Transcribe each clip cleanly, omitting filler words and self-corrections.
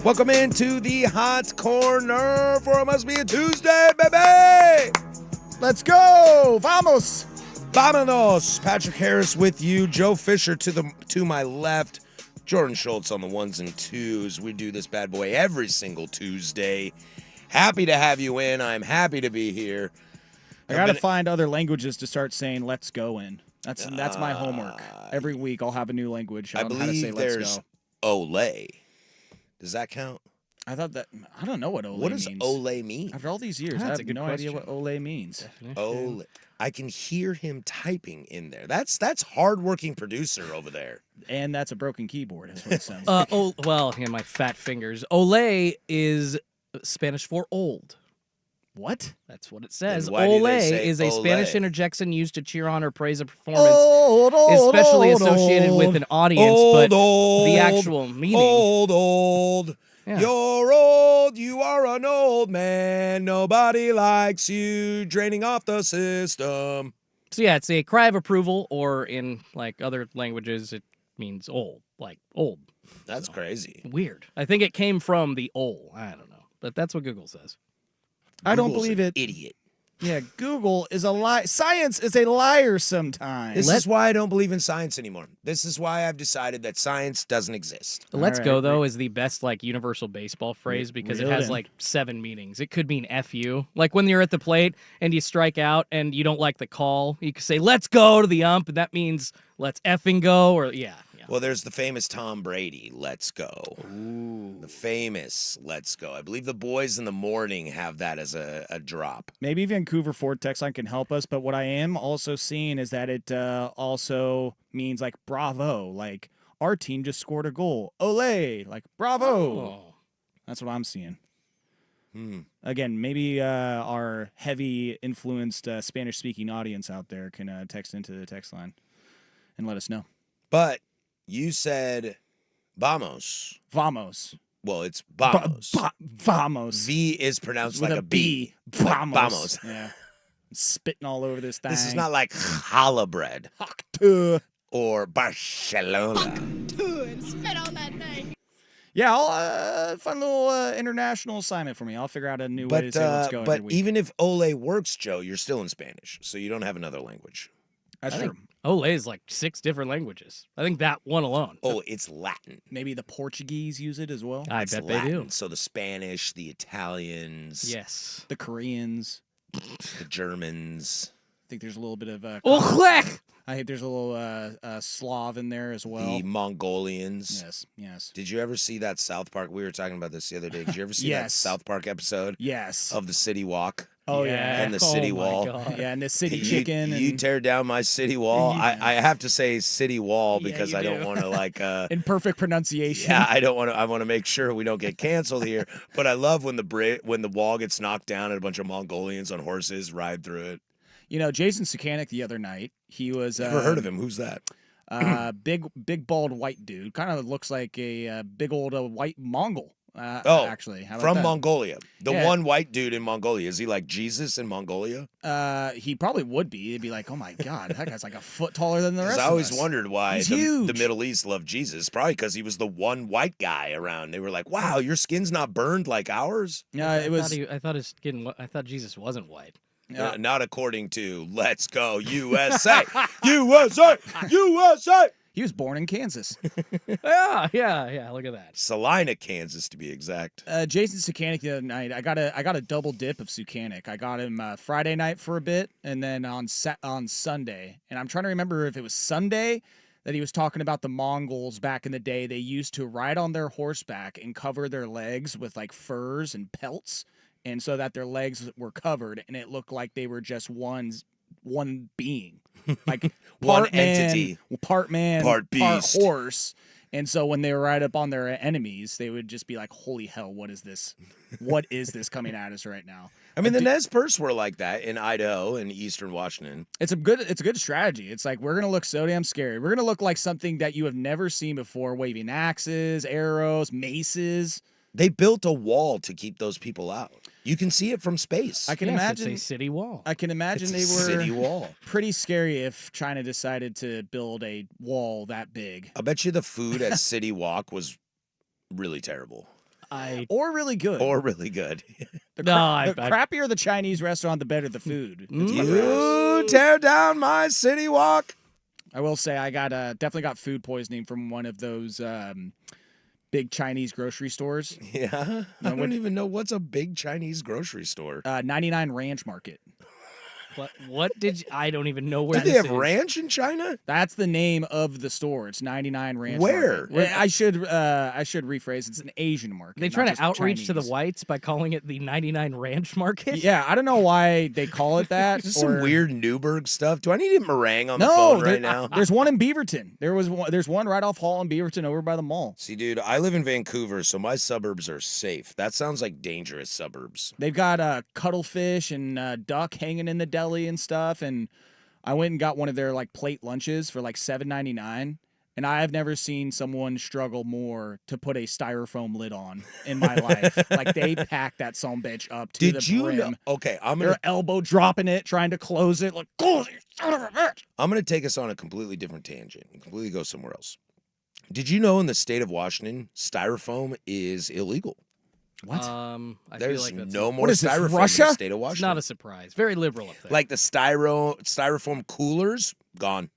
Welcome into the Hot Corner for It Must Be a Tuesday, baby! Let's go! Vamos! Vámonos! Patrick Harris with you, Joe Fisher to my left, Jordan Schultz on the ones and twos. We do this bad boy every single Tuesday. Happy to have you in. I'm happy to be here. I gotta find other languages to start saying "let's go" in. That's my homework. Every week I'll have a new language. I on how to say believe "let's there's go." Olay. Does that count? I don't know what Olay means. What does Olay mean? After all these years, I That's have a good no idea question. what Olay means. Olay. I can hear him typing in there. That's hardworking producer over there. And that's a broken keyboard. That's what it sounds like. My fat fingers. Olé is Spanish for old. What? That's what it says. Then why do they Olé say is a ole? Spanish interjection used to cheer on or praise a performance, especially associated with an audience, but the actual meaning. Old. Yeah. You're old. You are an old man. Nobody likes you. Draining off the system. So yeah, it's a cry of approval, or in like other languages, it means old, like old. That's crazy. Weird. I think it came from the ol. I don't know, but that's what Google says. I don't Google's believe an it. Idiot. Yeah, Google is a lie. Science is a liar sometimes. This is why I don't believe in science anymore. This is why I've decided that science doesn't exist. Let's All go right, though is the best like universal baseball phrase because it reel it has in. like 7 meanings. It could mean F you. Like when you're at the plate and you strike out and you don't like the call, you could say let's go to the ump, and that means let's effing go, or yeah. Well, there's the famous Tom Brady, let's go. Ooh. The famous let's go. I believe the boys in the morning have that as a drop. Maybe Vancouver Ford text line can help us, but what I am also seeing is that it also means like bravo, like our team just scored a goal. Ole, like bravo. Oh. That's what I'm seeing. Hmm. Again, maybe our heavy influenced Spanish-speaking audience out there can text into the text line and let us know. But you said vamos. Vamos. Well, it's vamos. Vamos. V is pronounced With like a B. Like Vamos. vamos. Yeah. Spitting all over this thing. This is not like challah bread Uh, or Barcelona. Yeah, I'll fun little international assignment for me. I'll figure out a new way to say let's go every But week. even if ole works, Joe, you're still in Spanish, so you don't have another language. That's I true. think Olé is like 6 different languages. I think that one alone. Oh, it's Latin. Maybe the Portuguese use it as well. I It's bet Latin. they do. So the Spanish, the Italians, Yes. The Koreans. the Germans, I think there's a little bit of Olé! I think there's a little Slav in there as well. the Mongolians. Yes. Did you ever see that South Park? We were talking about this the other day. Did you ever see that Yes. South Park episode Yes. of the City Walk? Oh yeah. And the city Oh, my wall. God. Yeah, and the city You- chicken You and tear down my city wall. Yeah. I have to say city wall Yeah, because you I don't do. want to like in perfect pronunciation. yeah, I don't want to. I want to make sure we don't get canceled here. But I love when the wall gets knocked down and a bunch of Mongolians on horses ride through it. You know, Jason Sukanik the other night, he was Never heard of him. Who's that? big bald white dude. Kind of looks like a big old white Mongol. Actually, how about From that? Mongolia. The Yeah. one white dude in Mongolia. Is he like Jesus in Mongolia? He probably would be. It'd be like, oh my god, that guy's like a foot taller than the rest. Because I of always us. wondered why He's the huge. Middle East loved Jesus. Probably because he was the one white guy around. They were like, wow, your skin's not burned like ours? It was. I thought Jesus wasn't white. Not according to Let's Go USA. USA! USA! He was born in Kansas. Yeah. Look at that. Salina, Kansas, to be exact. Jason Sukanik the other night. I got a double dip of Sukanik. I got him Friday night for a bit, and then on Sunday. And I'm trying to remember if it was Sunday that he was talking about the Mongols back in the day. They used to ride on their horseback and cover their legs with like furs and pelts, and so that their legs were covered, and it looked like they were just one being, like One part man, entity. part man, Part beast. horse. And so when they were right up on their enemies, they would just be like, "Holy hell, what is this? What is this coming at us right now?" I mean, the Nez Perce were like that in Idaho and Eastern Washington. It's a good strategy. It's like we're gonna look so damn scary. We're gonna look like something that you have never seen before, waving axes, arrows, maces. They built a wall to keep those people out. You can see it from space. I can Yes, imagine. it's a city wall. I can imagine It's they a were city wall. pretty scary if China decided to build a wall that big. I bet you the food at City Walk was really terrible. or really good. or really good. the No, the crappier the Chinese restaurant, the better the food. It's my preference. You tear down my city walk. I will say I got definitely got food poisoning from one of those big Chinese grocery stores. Yeah, I don't even know what's a big Chinese grocery store. 99 Ranch Market. What did you, I don't even know where Do they this have is. ranch in China? That's the name of the store. It's 99 Ranch Where? Market. I should rephrase. It's an Asian market. They not trying to just outreach to the Chinese. whites by calling it the 99 Ranch Market? Yeah, I don't know why they call it that. Is this some weird Newberg stuff? Do I need a meringue on the No, phone right now? there's one in Beaverton. There's one right off Hall in Beaverton over by the mall. See, dude, I live in Vancouver, so my suburbs are safe. That sounds like dangerous suburbs. They've got cuttlefish and duck hanging in the deli and stuff. And I went and got one of their like plate lunches for like $7.99. And I have never seen someone struggle more to put a styrofoam lid on in my life. Like they packed that sumbitch up to the Did you brim. know? Okay, Their elbow dropping it, trying to close it. Like, close it, you son of a bitch. I'm gonna take us on a completely different tangent and completely go somewhere else. Did you know in the state of Washington, styrofoam is illegal? What? I There's feel like that's no more What is this, styrofoam in Russia? the state of it's Washington. not a surprise. Very liberal up there. Like the styrofoam coolers, gone.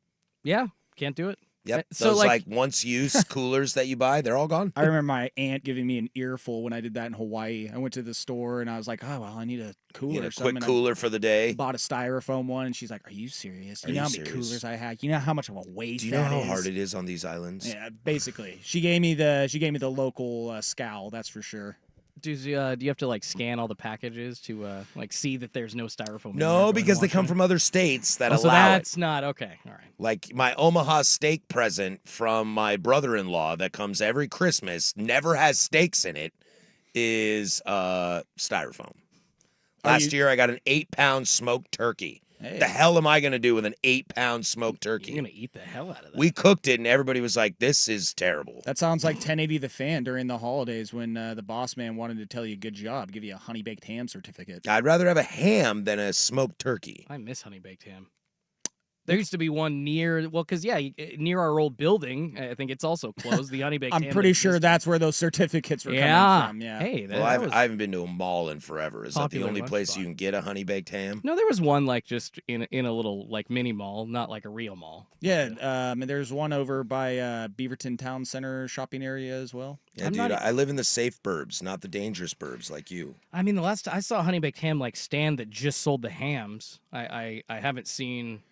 yeah, can't do it. Yep. So, Those like- like once use coolers that you buy, they're all gone. I remember my aunt giving me an earful when I did that in Hawaii. I went to the store and I was like, oh, well, I need a cooler. You know, or something. quick And cooler for the I day. bought a styrofoam one and she's like, are you serious? Are You know you how many serious? coolers I have? You know how much of a waste Do you know that how is? hard it is on these islands? Yeah, basically. She gave me the local scowl, that's for sure. Do you have to like scan all the packages to like see that there's no styrofoam? in there No, going because they come Washington? from other states that Oh, so allow it. that's not okay. All right. Like my Omaha steak present from my brother-in-law that comes every Christmas, never has steaks in it, is styrofoam. Last year I got an 8-pound smoked turkey. Hey. The hell am I gonna do with an 8-pound smoked turkey? You're gonna eat the hell out of that. We cooked it and everybody was like, "This is terrible." That sounds like 1080 the fan during the holidays when the boss man wanted to tell you good job, give you a honey baked ham certificate. I'd rather have a ham than a smoked turkey. I miss honey baked ham. There used to be one near, because near our old building. I think it's also closed. The honey baked ham. I'm pretty that sure existed. that's where those certificates were Yeah. coming from. Yeah. Hey, Well, I haven't been to a mall in forever. Is that the Popular only lunch place spot. you can get a honey baked ham? No, there was one like just in a little like mini mall, not like a real mall. Yeah, and there's one over by Beaverton Town Center shopping area as well. Yeah, I'm dude, not- I live in the safe burbs, not the dangerous burbs like you. I mean, the last I saw a honey baked ham like stand that just sold the hams. I haven't seen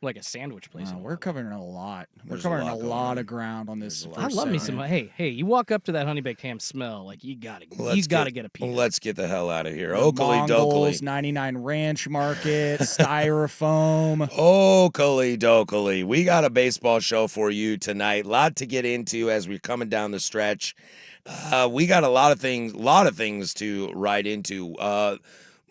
like a sandwich place. in a We're while. covering a lot. We're There's a covering lot a going lot on. of ground on this. There's a lot. I first love me some. segment. Hey, you walk up to that honey baked ham smell, like you gotta get a piece. Let's get the hell out of here. The Oakley Mongols, dokley. 99 Ranch Market, styrofoam. Oakley dokley. We got a baseball show for you tonight. Lot to get into as we're coming down the stretch. We got a lot of things to ride into.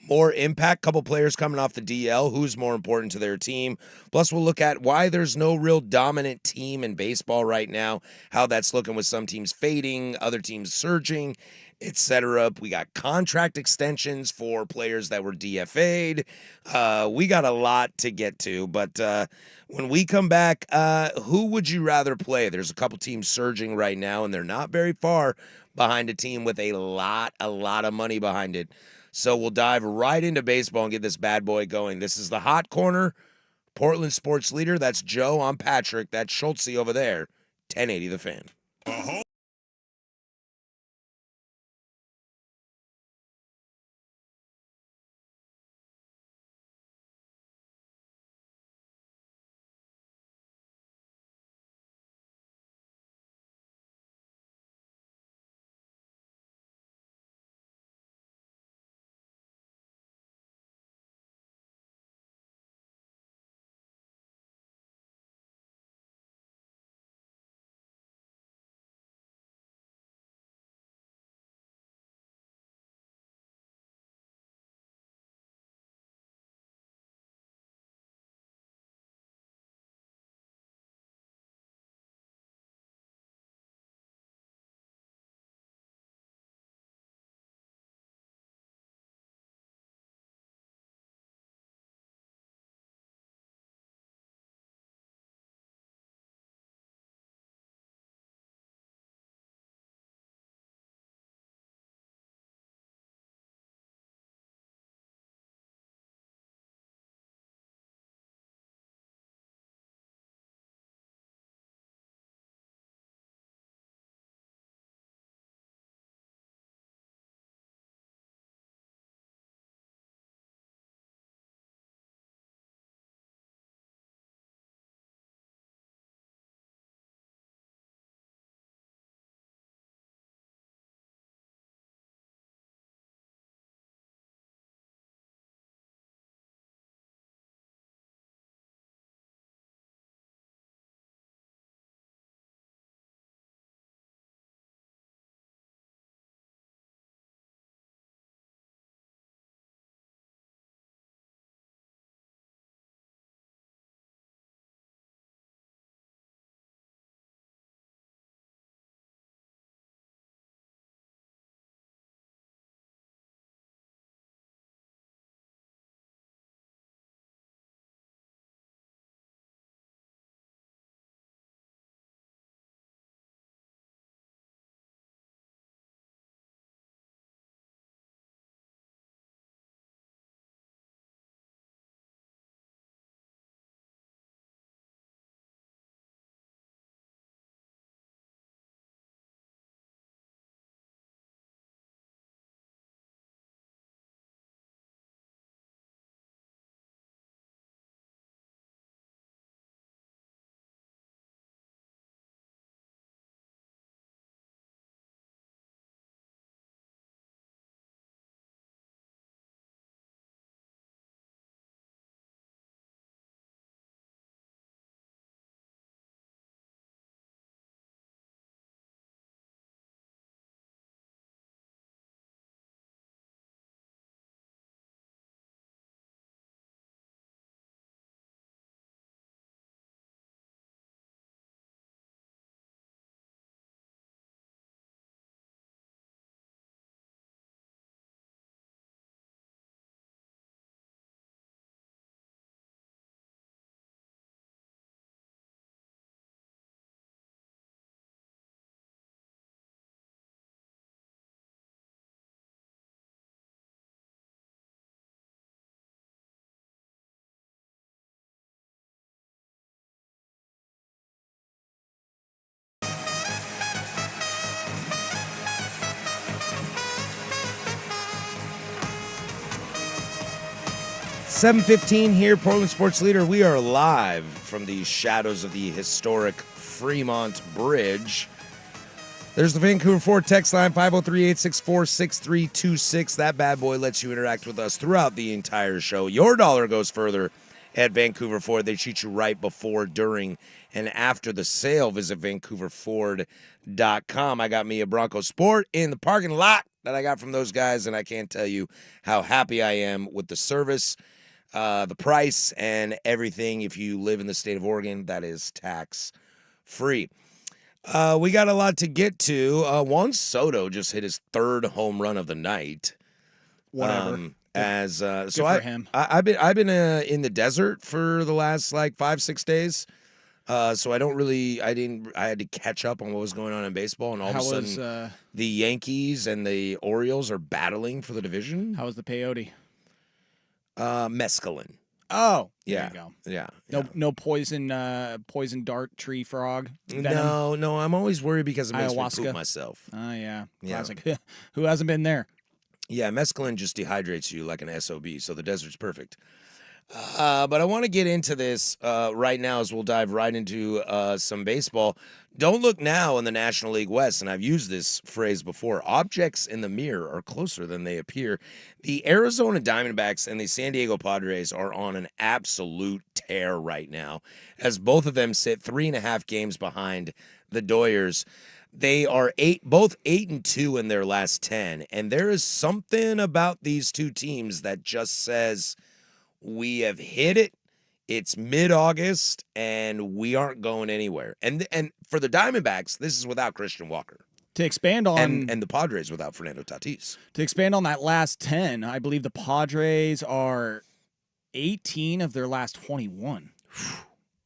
More impact, couple players coming off the DL, who's more important to their team. Plus, we'll look at why there's no real dominant team in baseball right now, how that's looking with some teams fading, other teams surging, etc. We got contract extensions for players that were DFA'd. We got a lot to get to, but when we come back, who would you rather play? There's a couple teams surging right now, and they're not very far behind a team with a lot of money behind it. So we'll dive right into baseball and get this bad boy going. This is the Hot Corner, Portland Sports Leader. That's Joe. I'm Patrick. That's Schultze over there. 1080 The Fan. 7:15 here, Portland Sports Leader. We are live from the shadows of the historic Fremont Bridge. There's the Vancouver Ford text line, 503-864-6326. That bad boy lets you interact with us throughout the entire show. Your dollar goes further at Vancouver Ford. They treat you right before, during, and after the sale. Visit VancouverFord.com. I got me a Bronco Sport in the parking lot that I got from those guys, and I can't tell you how happy I am with the service, the price, and everything. If you live in the state of Oregon, that is tax-free. We got a lot to get to. Juan Soto just hit his third home run of the night. Whatever. So for him. I've been in the desert for the last like 5-6 days. So I had to catch up on what was going on in baseball, and all of a sudden the Yankees and the Orioles are battling for the division. How was the peyote? Mescaline. Oh, Yeah. there you go. Yeah. No poison dart tree frog. Venom? No, I'm always worried because it makes me Ayahuasca. poop myself. Oh yeah. Yeah. Classic. Who hasn't been there? Yeah, mescaline just dehydrates you like an SOB, so the desert's perfect. But I want to get into this right now as we'll dive right into some baseball. Don't look now in the National League West, and I've used this phrase before. Objects in the mirror are closer than they appear. The Arizona Diamondbacks and the San Diego Padres are on an absolute tear right now, as both of them sit 3.5 games behind the Doyers. They are both 8-2 in their last 10, and there is something about these two teams that just says we have hit it. It's mid-August, and we aren't going anywhere. And for the Diamondbacks, this is without Christian Walker. To expand on And the Padres without Fernando Tatis. To expand on that last 10, I believe the Padres are 18 of their last 21.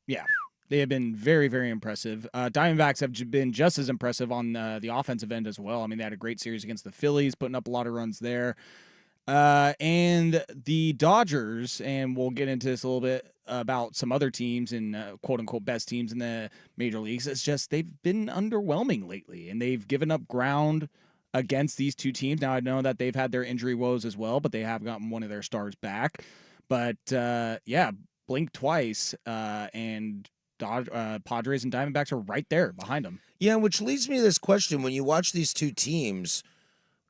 Yeah. They have been very, very impressive. Diamondbacks have been just as impressive on the offensive end as well. I mean, they had a great series against the Phillies, putting up a lot of runs there. And the Dodgers, and we'll get into this a little bit about some other teams and quote-unquote best teams in the major leagues. It's just they've been underwhelming lately, and they've given up ground against these two teams. Now, I know that they've had their injury woes as well, but they have gotten one of their stars back. But, blink twice, and Padres and Diamondbacks are right there behind them. Yeah, which leads me to this question. When you watch these two teams,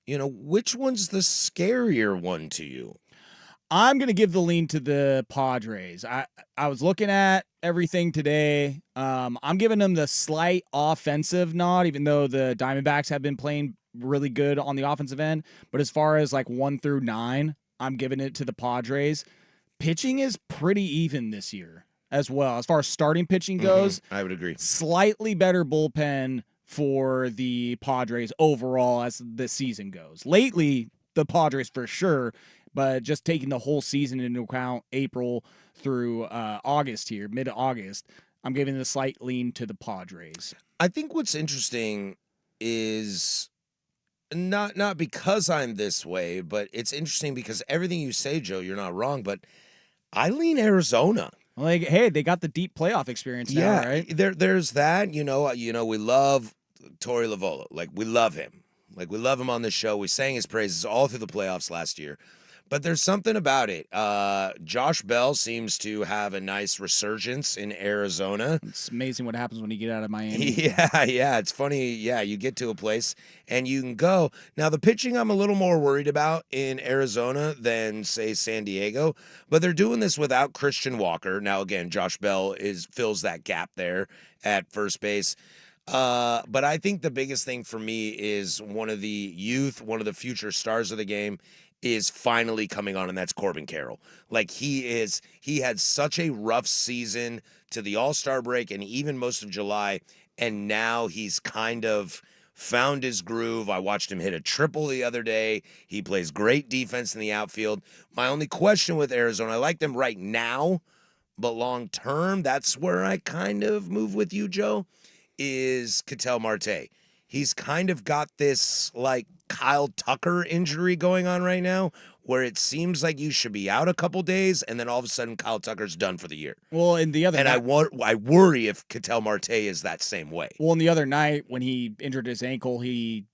which one's the scarier one to you? I'm going to give the lean to the Padres. I was looking at everything today. I'm giving them the slight offensive nod, even though the Diamondbacks have been playing really good on the offensive end. But as far as like 1 through 9, I'm giving it to the Padres. Pitching is pretty even this year as well. As far as starting pitching goes, I would agree. Slightly better bullpen for the Padres overall as the season goes. Lately, the Padres for sure, but just taking the whole season into account, April through August here, mid-August, I'm giving the slight lean to the Padres. I think what's interesting is not because I'm this way, but it's interesting because everything you say, Joe, you're not wrong, but I lean Arizona. Like, hey, they got the deep playoff experience now, right? There's that. We love Torey Lovullo. Like, we love him. Like, we love him on the show. We sang his praises all through the playoffs last year. But there's something about it. Josh Bell seems to have a nice resurgence in Arizona. It's amazing what happens when you get out of Miami. Yeah, it's funny. Yeah, you get to a place and you can go. Now, the pitching I'm a little more worried about in Arizona than, say, San Diego. But they're doing this without Christian Walker. Now, again, Josh Bell fills that gap there at first base. But I think the biggest thing for me is one of the future stars of the game is finally coming on, and that's Corbin Carroll. Like, he had such a rough season to the All-Star break and even most of July, and now he's kind of found his groove. I watched him hit a triple the other day. He plays great defense in the outfield. My only question with Arizona, I like them right now, but long term, that's where I kind of move with you, Joe, is Ketel Marte. He's kind of got this, like, Kyle Tucker injury going on right now where it seems like you should be out a couple days and then all of a sudden Kyle Tucker's done for the year. Well, in the other night, I worry if Ketel Marte is that same way. Well, in the other night when he injured his ankle, he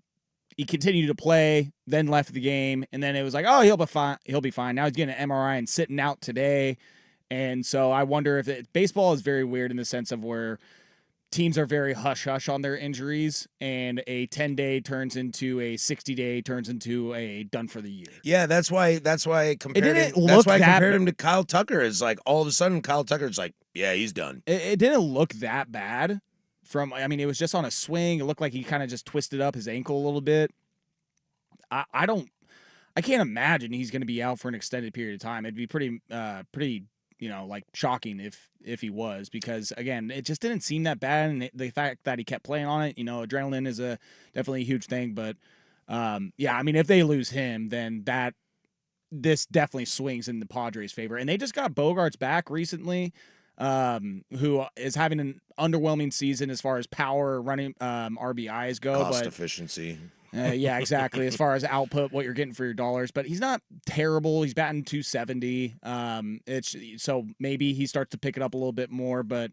he continued to play, then left the game, and then it was like, oh, he'll be fine. He'll be fine. Now he's getting an MRI and sitting out today. And so I wonder if baseball is very weird in the sense of where teams are very hush-hush on their injuries, and a 10-day turns into a 60-day turns into a done for the year. Yeah, that's why I compared him. didn't That's look why I that compared him to Kyle Tucker. Is like all of a sudden Kyle Tucker's like, yeah, he's done. It didn't look that bad. It was just on a swing. It looked like he kind of just twisted up his ankle a little bit. I can't imagine he's going to be out for an extended period of time. It'd be pretty shocking if he was, because again, it just didn't seem that bad, and the fact that he kept playing on it, adrenaline is definitely a huge thing. But if they lose him, then this definitely swings in the Padres' favor. And they just got Bogarts back recently, who is having an underwhelming season as far as power running RBIs go, Cost efficiency. Yeah, exactly. As far as output, what you're getting for your dollars, but he's not terrible. He's batting 270. So maybe he starts to pick it up a little bit more. But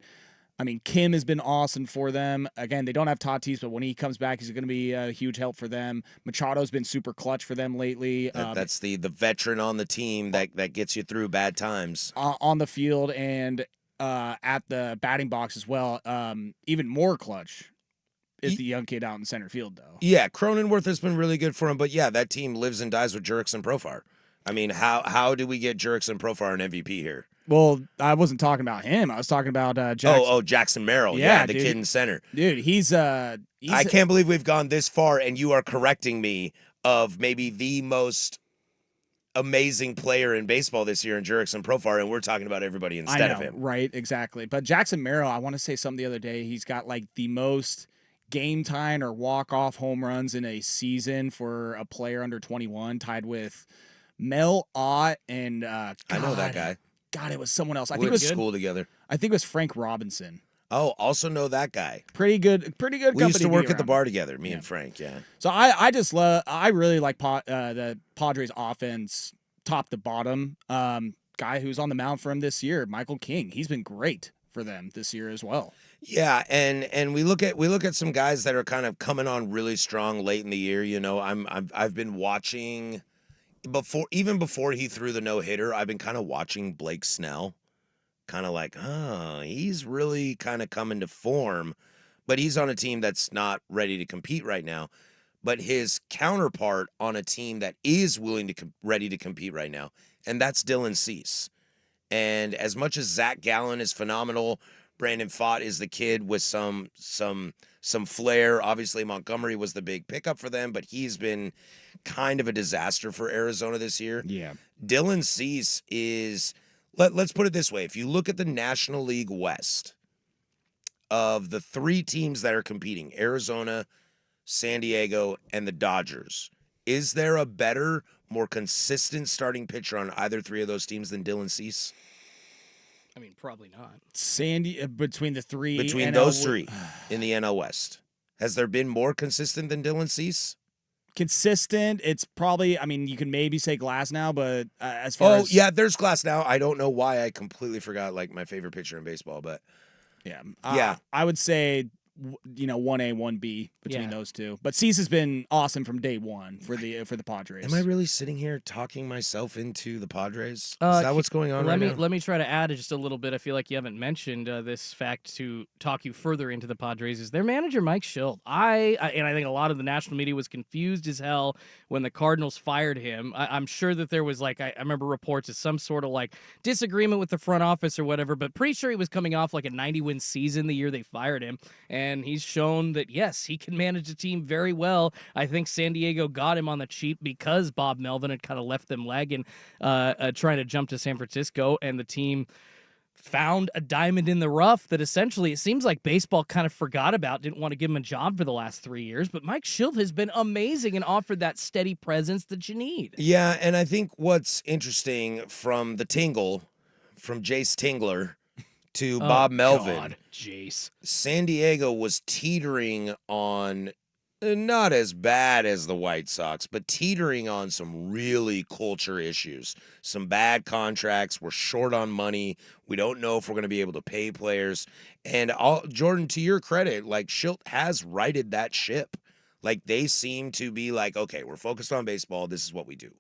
I mean, Kim has been awesome for them. Again, they don't have Tatis, but when he comes back, he's going to be a huge help for them. Machado's been super clutch for them lately. That's the veteran on the team that gets you through bad times on the field and at the batting box as well. Even more clutch is the young kid out in center field, though. Yeah, Cronenworth has been really good for him, but yeah, that team lives and dies with Jurickson Profar. I mean, how do we get Jurickson Profar an MVP here? Well, I wasn't talking about him. I was talking about Jackson. Jackson Merrill. Yeah, the kid in center. Dude, he's I can't believe we've gone this far, and you are correcting me of maybe the most amazing player in baseball this year in Jurickson Profar, and we're talking about everybody instead of him. Right, exactly. But Jackson Merrill, I want to say something the other day. He's got like the most game time or walk-off home runs in a season for a player under 21, tied with Mel Ott and I know that guy. God, it was someone else. I think it was school together. I think it was Frank Robinson. Oh, also know that guy. Pretty good. We used to work at the bar together, me and Frank. Yeah. So I really like the Padres offense, top to bottom. Guy who's on the mound for him this year, Michael King. He's been great for them this year as well. Yeah, and we look at some guys that are kind of coming on really strong late in the year. I've been watching before he threw the no-hitter. I've been kind of watching Blake Snell, kind of like, he's really kind of coming to form, but he's on a team that's not ready to compete right now. But his counterpart on a team that is ready to compete right now, and that's Dylan Cease. And as much as Zach Gallen is phenomenal, Brandon Pfaadt is the kid with some flair. Obviously, Montgomery was the big pickup for them, but he's been kind of a disaster for Arizona this year. Yeah. Dylan Cease is, let's put it this way. If you look at the National League West, of the three teams that are competing, Arizona, San Diego, and the Dodgers, is there a better, more consistent starting pitcher on either three of those teams than Dylan Cease? I mean, probably not. Between the three. Between those three in the NL West. Has there been more consistent than Dylan Cease? Consistent. It's probably, you can maybe say Glasnow, but as far as. Oh, yeah, there's Glasnow. I don't know why I completely forgot, my favorite pitcher in baseball, but. Yeah. Yeah. I would say, 1A, 1B between those two. But Cease has been awesome from day one for the Padres. Am I really sitting here talking myself into the Padres? Is that what's going on right now? Let me try to add just a little bit. I feel like you haven't mentioned this fact to talk you further into the Padres. Is their manager Mike Schilt? I think a lot of the national media was confused as hell when the Cardinals fired him. I'm sure that there was I remember reports of some sort of disagreement with the front office or whatever, but pretty sure he was coming off a 90-win season the year they fired him. And he's shown that, yes, he can manage a team very well. I think San Diego got him on the cheap because Bob Melvin had kind of left them lagging, trying to jump to San Francisco, and the team found a diamond in the rough that essentially it seems like baseball kind of forgot about, didn't want to give him a job for the last 3 years. But Mike Schilt has been amazing and offered that steady presence that you need. Yeah, and I think what's interesting from the Tingle, from Jace Tingler, to Bob Melvin. God, Jace. San Diego was teetering on, not as bad as the White Sox, but teetering on some really culture issues. Some bad contracts. We're short on money. We don't know if we're going to be able to pay players. And Jordan, to your credit, Schilt has righted that ship. Like they seem to be like, okay, we're focused on baseball. This is what we do.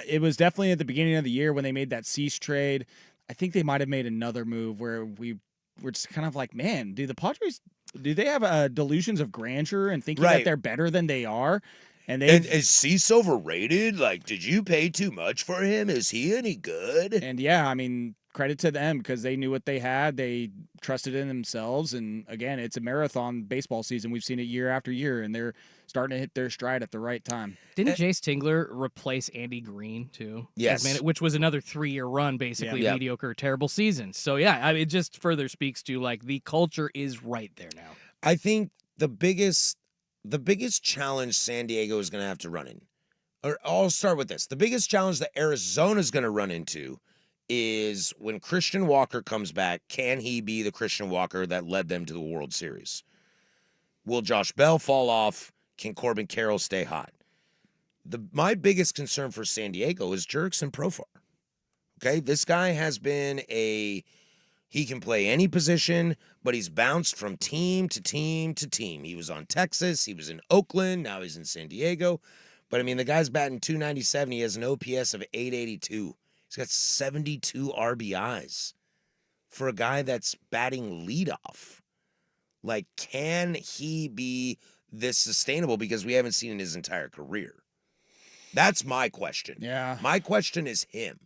It was definitely at the beginning of the year when they made that Cease trade. I think they might have made another move where we were just kind of like, man, do the Padres, do they have delusions of grandeur and thinking Right. that they're better than they are? And And is Cease overrated? Like, did you pay too much for him? Is he any good? And yeah, I mean, credit to them because they knew what they had. They trusted in themselves. And again, it's a marathon baseball season. We've seen it year after year, and they're starting to hit their stride at the right time. Didn't Jace Tingler replace Andy Green too? Yes. Which was another 3-year run, basically Yeah. mediocre, terrible season. So yeah, I mean, it just further speaks to like the culture is right there now. I think the biggest challenge San Diego is going to have to run in, or I'll start with this. The biggest challenge that Arizona is going to run into is when Christian Walker comes back, can he be the Christian Walker that led them to the World Series? Will Josh Bell fall off? Can Corbin Carroll stay hot? My biggest concern for San Diego is Jurickson Profar. Okay, this guy has been he can play any position, but he's bounced from team to team to team. He was on Texas, he was in Oakland, now he's in San Diego. But I mean, the guy's batting .297. He has an OPS of 882. He's got 72 RBIs for a guy that's batting leadoff. Like, can he be this sustainable? Because we haven't seen in his entire career. That's my question. Yeah. My question is him.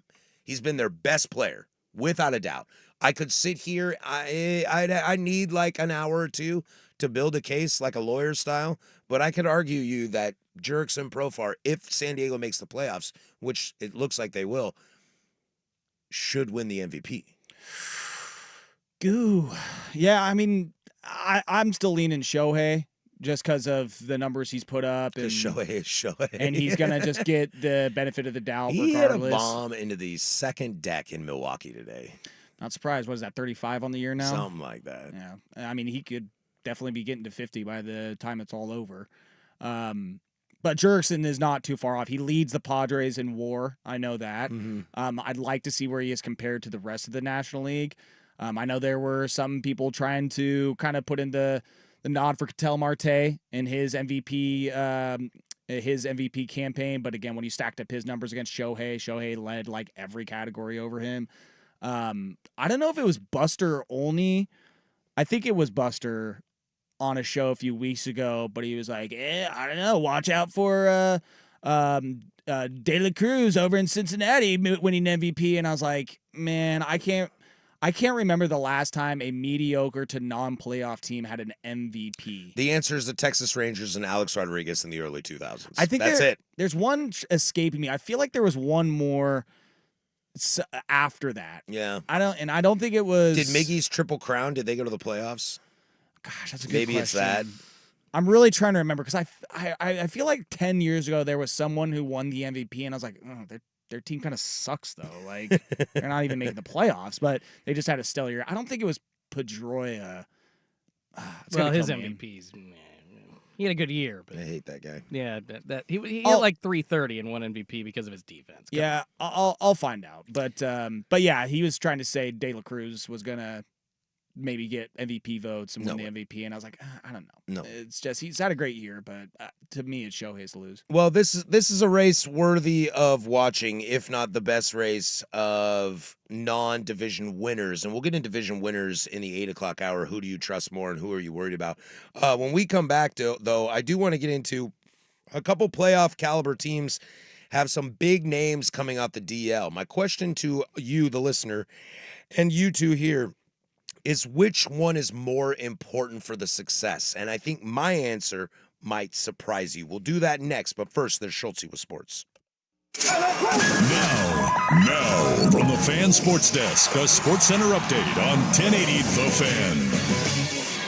He's been their best player, without a doubt. I could sit here. I need like an hour or two to build a case like a lawyer style, but I could argue you that Jurickson Profar, if San Diego makes the playoffs, which it looks like they will, should win the MVP. Goo. Yeah, I mean, I'm still leaning Shohei just because of the numbers he's put up. And Shohei is Shohei. And he's going to just get the benefit of the doubt He regardless. hit a bomb into the second deck in Milwaukee today. Not surprised. What is that, 35 on the year now? Something like that. Yeah. I mean, he could definitely be getting to 50 by the time it's all over. But Jurickson is not too far off. He leads the Padres in WAR. I know that. Mm-hmm. I'd like to see where he is compared to the rest of the National League. I know there were some people trying to kind of put in the nod for Ketel Marte in his MVP campaign. But again, when you stacked up his numbers against Shohei led like every category over him. I don't know if it was Buster Olney. I think it was Buster on a show a few weeks ago, but he was like, I don't know, watch out for De La Cruz over in Cincinnati winning MVP. And I was like, man, I can't remember the last time a mediocre to non-playoff team had an MVP. The answer is the Texas Rangers and Alex Rodriguez in the early 2000s. I think that's it. There's one escaping me. I feel like there was one more after that. Yeah. I don't think it was. Did Miggy's Triple Crown, did they go to the playoffs? Gosh, that's a good Maybe question. it's that. I'm really trying to remember because I feel like 10 years ago there was someone who won the MVP and I was like, oh, their team kind of sucks though. Like they're not even making the playoffs, but they just had a stellar year. I don't think it was Pedroia. Well, his MVPs, man, he had a good year, but I hate that guy. yeah, he hit like 330 and won MVP because of his defense. Come Yeah, I'll find out. But yeah, he was trying to say De La Cruz was gonna maybe get MVP votes and win the MVP, and I was like, I don't know. No. It's just he's had a great year, but to me, it's Shohei's to lose. Well, this is a race worthy of watching, if not the best race of non-division winners. And we'll get into division winners in the 8 o'clock hour. Who do you trust more and who are you worried about? When we come back, though, I do want to get into a couple playoff caliber teams have some big names coming out the DL. My question to you, the listener, and you two here, is which one is more important for the success? And I think my answer might surprise you. We'll do that next, but first, there's Schultzy with sports. Now, from the Fan Sports Desk, a Sports Center update on 1080 The Fan.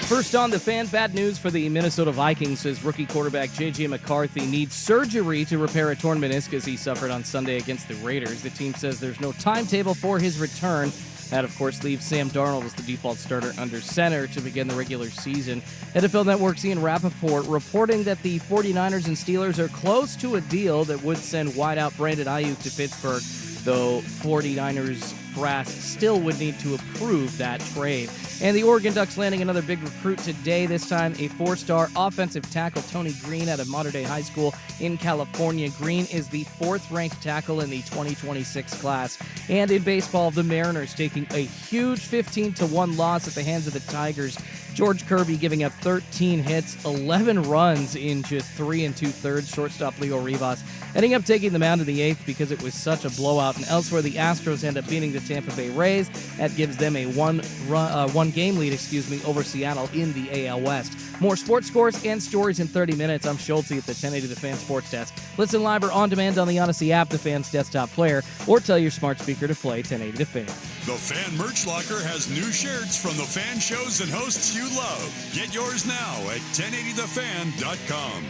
First on the Fan, bad news for the Minnesota Vikings as rookie quarterback J.J. McCarthy needs surgery to repair a torn meniscus he suffered on Sunday against the Raiders. The team says there's no timetable for his return. That, of course, leaves Sam Darnold as the default starter under center to begin the regular season. NFL Network's Ian Rappaport reporting that the 49ers and Steelers are close to a deal that would send wideout Brandon Ayuk to Pittsburgh, though 49ers brass still would need to approve that trade. And the Oregon Ducks landing another big recruit today, this time a 4-star offensive tackle, Tony Green, out of Mater Dei High School in California. Green is the 4th-ranked tackle in the 2026 class. And in baseball, the Mariners taking a huge 15-1 loss at the hands of the Tigers. George Kirby giving up 13 hits, 11 runs in just 3 2/3. Shortstop Leo Rivas ending up taking them out of the 8th because it was such a blowout. And elsewhere, the Astros end up beating the Tampa Bay Rays. That gives them a one-game lead, over Seattle in the AL West. More sports scores and stories in 30 minutes. I'm Schulte at the 1080 The Fan Sports Desk. Listen live or on demand on the Odyssey app, the Fan's desktop player, or tell your smart speaker to play 1080 The Fan. The Fan Merch Locker has new shirts from the fan shows and hosts you love. Get yours now at 1080thefan.com.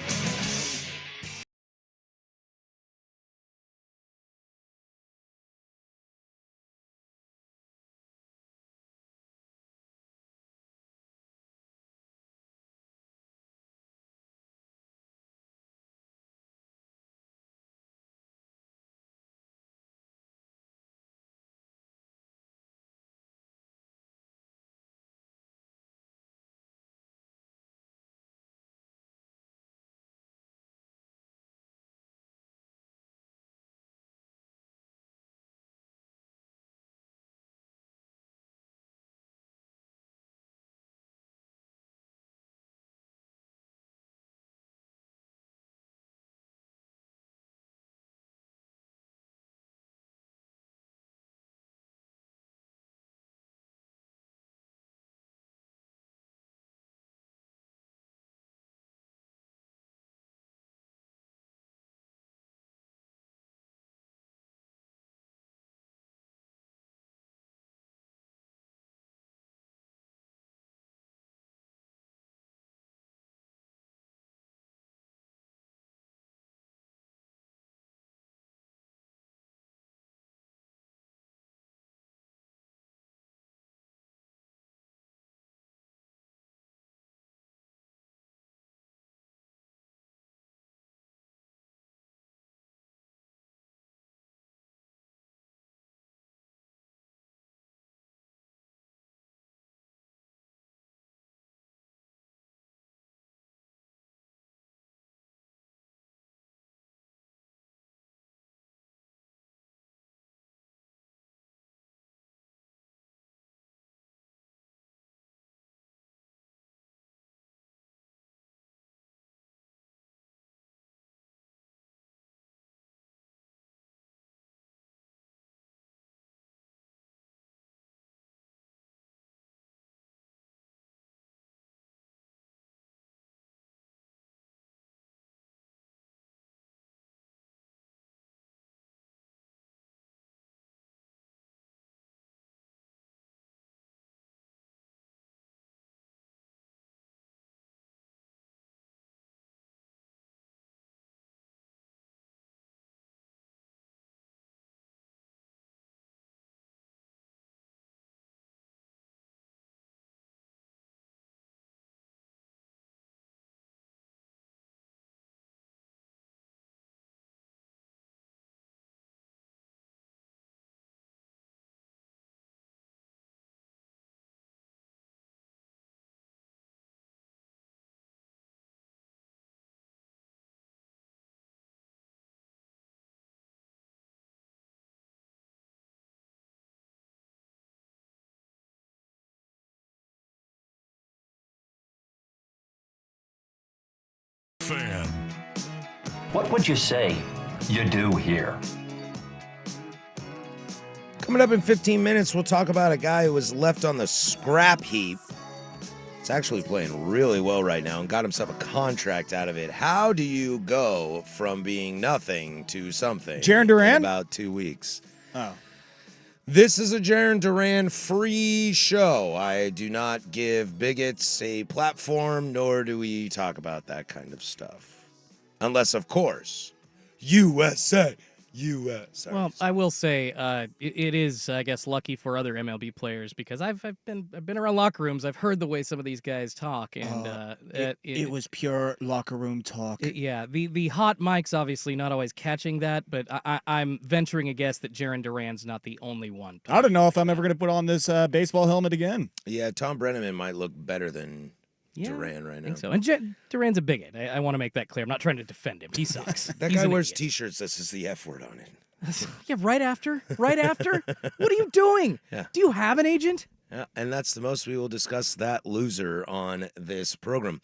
Fan. What would you say you do here? Coming up in 15 minutes, we'll talk about a guy who was left on the scrap heap. He's actually playing really well right now and got himself a contract out of it. How do you go from being nothing to something? Jarren Duran? In about 2 weeks. Oh. This is a Jarren Duran free show. I do not give bigots a platform, nor do we talk about that kind of stuff. Unless, of course, USA Sorry. Well, I will say it is, I guess, lucky for other MLB players because I've been around locker rooms. I've heard the way some of these guys talk, and It was pure locker room talk. yeah, the hot mic's obviously not always catching that, but I'm venturing a guess that Jaron Duran's not the only one. I don't know if I'm ever going to put on this baseball helmet again. Yeah, Tom Brenneman might look better than Yeah, Duran right I now. think so. And Duran's a bigot. I want to make that clear. I'm not trying to defend him. He sucks. That He's guy an wears idiot. T-shirts that says the F word on it. Yeah, right after? What are you doing? Yeah. Do you have an agent? Yeah, and that's the most we will discuss that loser on this program.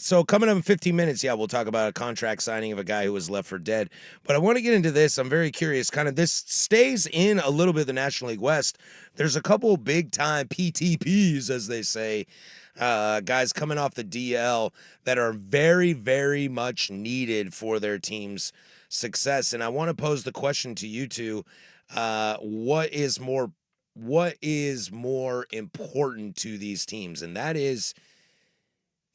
So coming up in 15 minutes, we'll talk about a contract signing of a guy who was left for dead. But I want to get into this. I'm very curious. Kind of this stays in a little bit of the National League West. There's a couple big-time PTPs, as they say, guys coming off the DL that are very, very much needed for their team's success. And I want to pose the question to you two. What is more important to these teams? And that is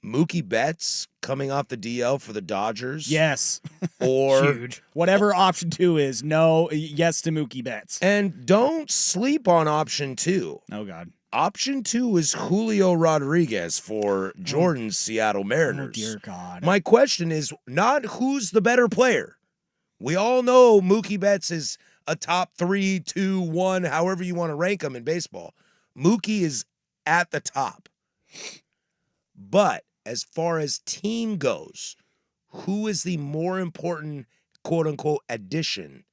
Mookie Betts coming off the DL for the Dodgers. Yes. Or Huge. Whatever option 2 is, yes to Mookie Betts. and don't sleep on option 2. Oh, God. Option 2 is Julio Rodriguez for Jordan's Seattle Oh, Mariners. dear God. My question is not who's the better player. We all know Mookie Betts is a top 3, 2, 1, however you want to rank him in baseball. Mookie is at the top. But as far as team goes, who is the more important, quote-unquote, addition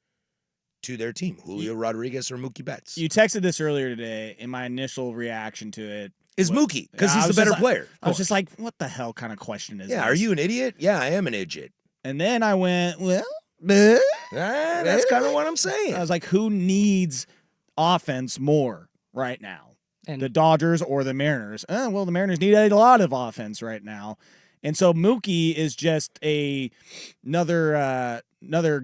to their team? Julio Rodriguez or Mookie Betts? You texted this earlier today, and my initial reaction to it Is Mookie, because Yeah, he's I the was better just player. I was just like, what the hell kind of question is Yeah, this? are you an idiot? Yeah, I am an idiot. And then I went, well, That's kind of what I'm saying. I was like, who needs offense more right now? And The Dodgers or the Mariners? Well, the Mariners need a lot of offense right now. And so Mookie is just another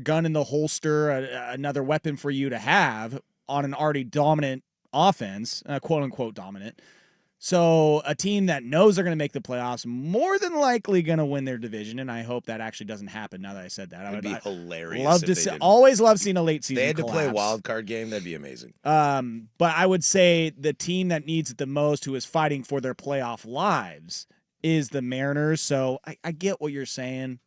gun in the holster, another weapon for you to have on an already dominant offense, quote unquote dominant. So a team that knows they're going to make the playoffs, more than likely going to win their division, and I hope that actually doesn't happen. Now that I said that, It'd be hilarious. love if to they see. didn't. Always love seeing a late season. They had to play a collapse. wild card game. That'd be amazing. But I would say the team that needs it the most, who is fighting for their playoff lives, is the Mariners. So I get what you're saying,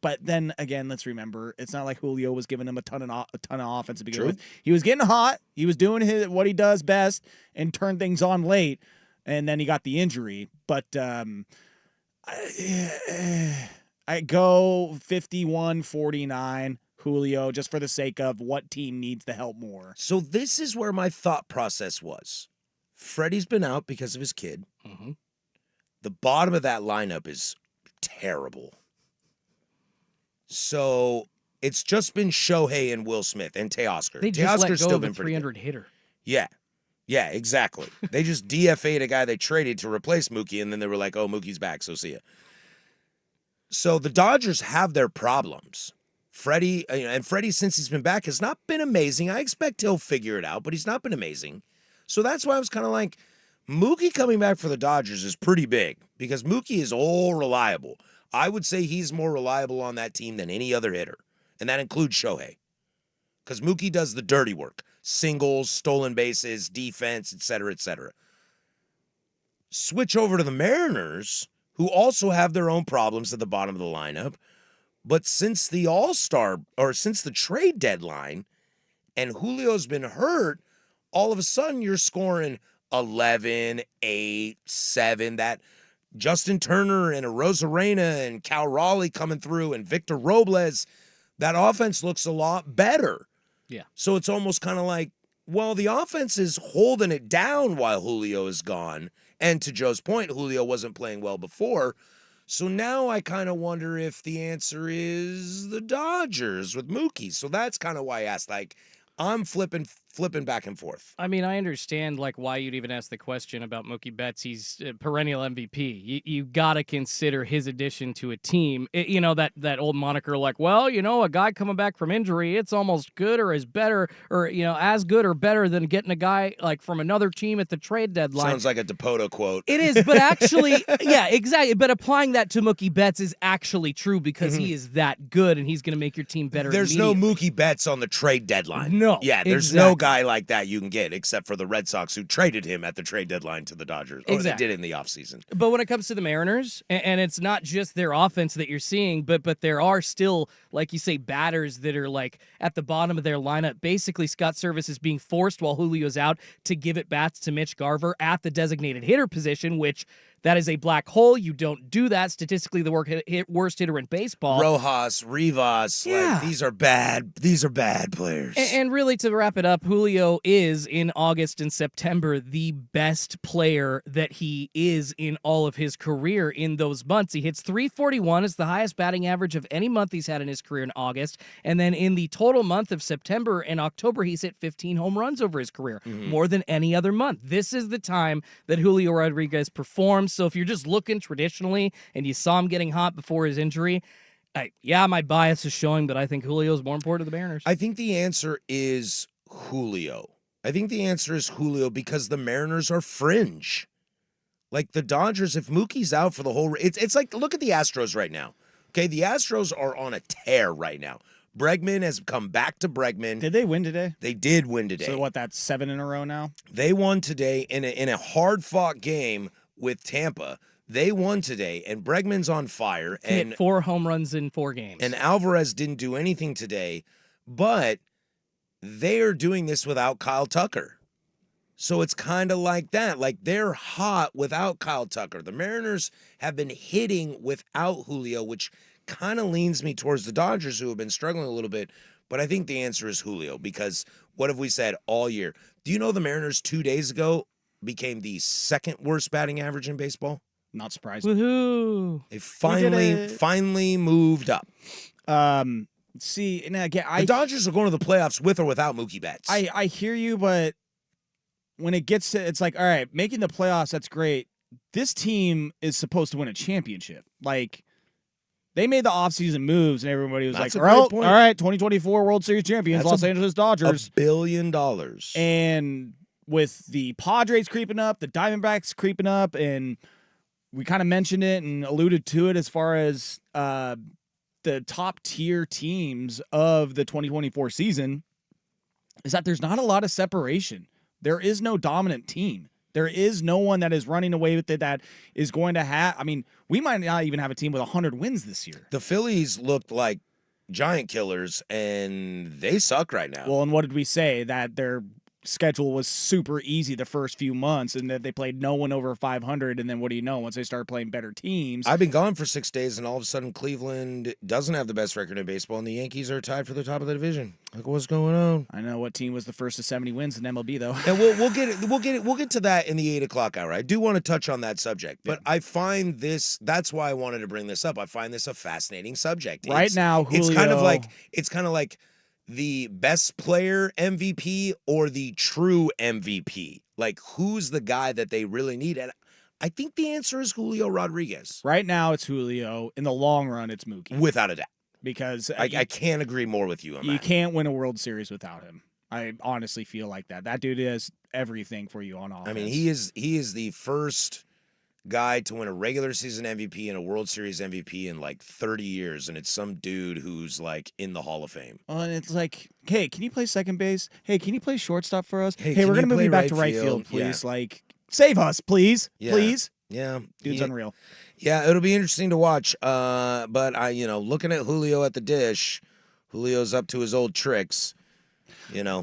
but then again, let's remember it's not like Julio was giving him a ton of offense to begin True. with. He was getting hot. He was doing what he does best and turned things on late, and then he got the injury. But I go 51-49 Julio just for the sake of what team needs the help more. So this is where my thought process was. Freddie's been out because of his kid. Mhm. The bottom of that lineup is terrible. So it's just been Shohei and Will Smith and Teoscar. they just let Teoscar's go still of a been pretty good. 300 hitter. Yeah, exactly. They just DFA'd a guy they traded to replace Mookie, and then they were like, oh, Mookie's back, so see ya. So the Dodgers have their problems. Freddie, since he's been back, has not been amazing. I expect he'll figure it out, but he's not been amazing. So that's why I was kind of like, Mookie coming back for the Dodgers is pretty big because Mookie is all reliable. I would say he's more reliable on that team than any other hitter, and that includes Shohei. Because Mookie does the dirty work. Singles, stolen bases, defense, et cetera, switch over to the Mariners, who also have their own problems at the bottom of the lineup. But since the since the trade deadline, and Julio's been hurt, all of a sudden you're scoring 11, 8, 7. That Justin Turner and Arozarena and Cal Raleigh coming through and Victor Robles, that offense looks a lot better. Yeah. So it's almost kind of like, well, the offense is holding it down while Julio is gone. And to Joe's point, Julio wasn't playing well before. So now I kind of wonder if the answer is the Dodgers with Mookie. So that's kind of why I asked. Like, I'm flipping flipping back and forth. I mean, I understand like why you'd even ask the question about Mookie Betts. He's a perennial MVP. You got to consider his addition to a team. You know, that old moniker like, well, you know, a guy coming back from injury, it's almost good or is better or, you know, as good or better than getting a guy like from another team at the trade deadline. Sounds like a Dipoto quote. It is, but actually, yeah, exactly. But applying that to Mookie Betts is actually true because he is that good and he's going to make your team better. There's no Mookie Betts on the trade deadline. No, Yeah, there's no guy like that you can get except for the Red Sox who traded him at the trade deadline to the Dodgers. Or Exactly. they did in the offseason. But when it comes to the Mariners, and it's not just their offense that you're seeing, but there are still, like you say, batters that are like at the bottom of their lineup. Basically, Scott Service is being forced while Julio's out to give at bats to Mitch Garver at the designated hitter position, which that is a black hole. You don't do that. Statistically, the worst hitter in baseball. Rojas, Rivas, Yeah. like, these are bad players. And really, to wrap it up, Julio is in August and September the best player that he is in all of his career in those months. He hits .341. It's the highest batting average of any month he's had in his career in August. And then in the total month of September and October, he's hit 15 home runs over his career, more than any other month. This is the time that Julio Rodriguez performs. So if you're just looking traditionally and you saw him getting hot before his injury, my bias is showing, but I think Julio is more important to the Mariners. I think the answer is Julio. I think the answer is Julio because the Mariners are fringe. Like the Dodgers, if Mookie's out for the whole... It's like, look at the Astros right now. Okay, the Astros are on a tear right now. Bregman has come back to Bregman. Did they win today? They did win today. So what, that's 7 in a row now? They won today in a hard-fought game with Tampa. They won today, and Bregman's on fire. He hit 4 home runs in 4 games. And Alvarez didn't do anything today, but they are doing this without Kyle Tucker. So it's kind of like that. Like they're hot without Kyle Tucker. The Mariners have been hitting without Julio, which kind of leans me towards the Dodgers, who have been struggling a little bit. But I think the answer is Julio because what have we said all year? Do you know the Mariners 2 days ago became the second worst batting average in baseball? Not surprised. Woohoo! They it. finally moved up. See, and again, The Dodgers are going to the playoffs with or without Mookie Betts. I hear you, but when it gets to, it's like, all right, making the playoffs, that's great. This team is supposed to win a championship. Like, they made the offseason moves, and everybody was That's like, a great all point. right, 2024 World Series champions, That's Los Angeles Dodgers. $1 billion. And with the Padres creeping up, the Diamondbacks creeping up, and we kind of mentioned it and alluded to it as far as the top tier teams of the 2024 season, is that there's not a lot of separation. There is no dominant team. There is no one that is running away with it that is going to have. I mean, we might not even have a team with 100 wins this year. The Phillies looked like giant killers, and they suck right now. Well, and what did we say? That their schedule was super easy the first few months, and that they played no one over 500. And then what do you know? Once they start playing better teams, I've been gone for 6 days, and all of a sudden Cleveland doesn't have the best record in baseball, and the Yankees are tied for the top of the division. Like, what's going on? I know what team was the first to 70 wins in MLB though. And we'll get to that in the 8:00 hour. I do want to touch on that subject, but I find this. That's why I wanted to bring this up. I find this a fascinating subject. Right now, Julio, it's kind of like the best player MVP or the true MVP. Like, who's the guy that they really need? And I think the answer is Julio Rodriguez. Right now, it's Julio. In the long run, it's Mookie. Without a doubt. Because I can't agree more with you on you that. can't win a World Series without him. I honestly feel like that. That dude is everything for you on offense. I mean, he is the first guy to win a regular season MVP and a World Series MVP in like 30 years, and it's some dude who's like in the Hall of Fame. And it's like, hey, can you play second base? Hey, can you play shortstop for us? Hey, Hey, can we're you gonna move play you back right to right field? field, please. Like, save us, please, Yeah. please. Yeah, Dude's unreal. Yeah, it'll be interesting to watch. But looking at Julio at the dish, Julio's up to his old tricks.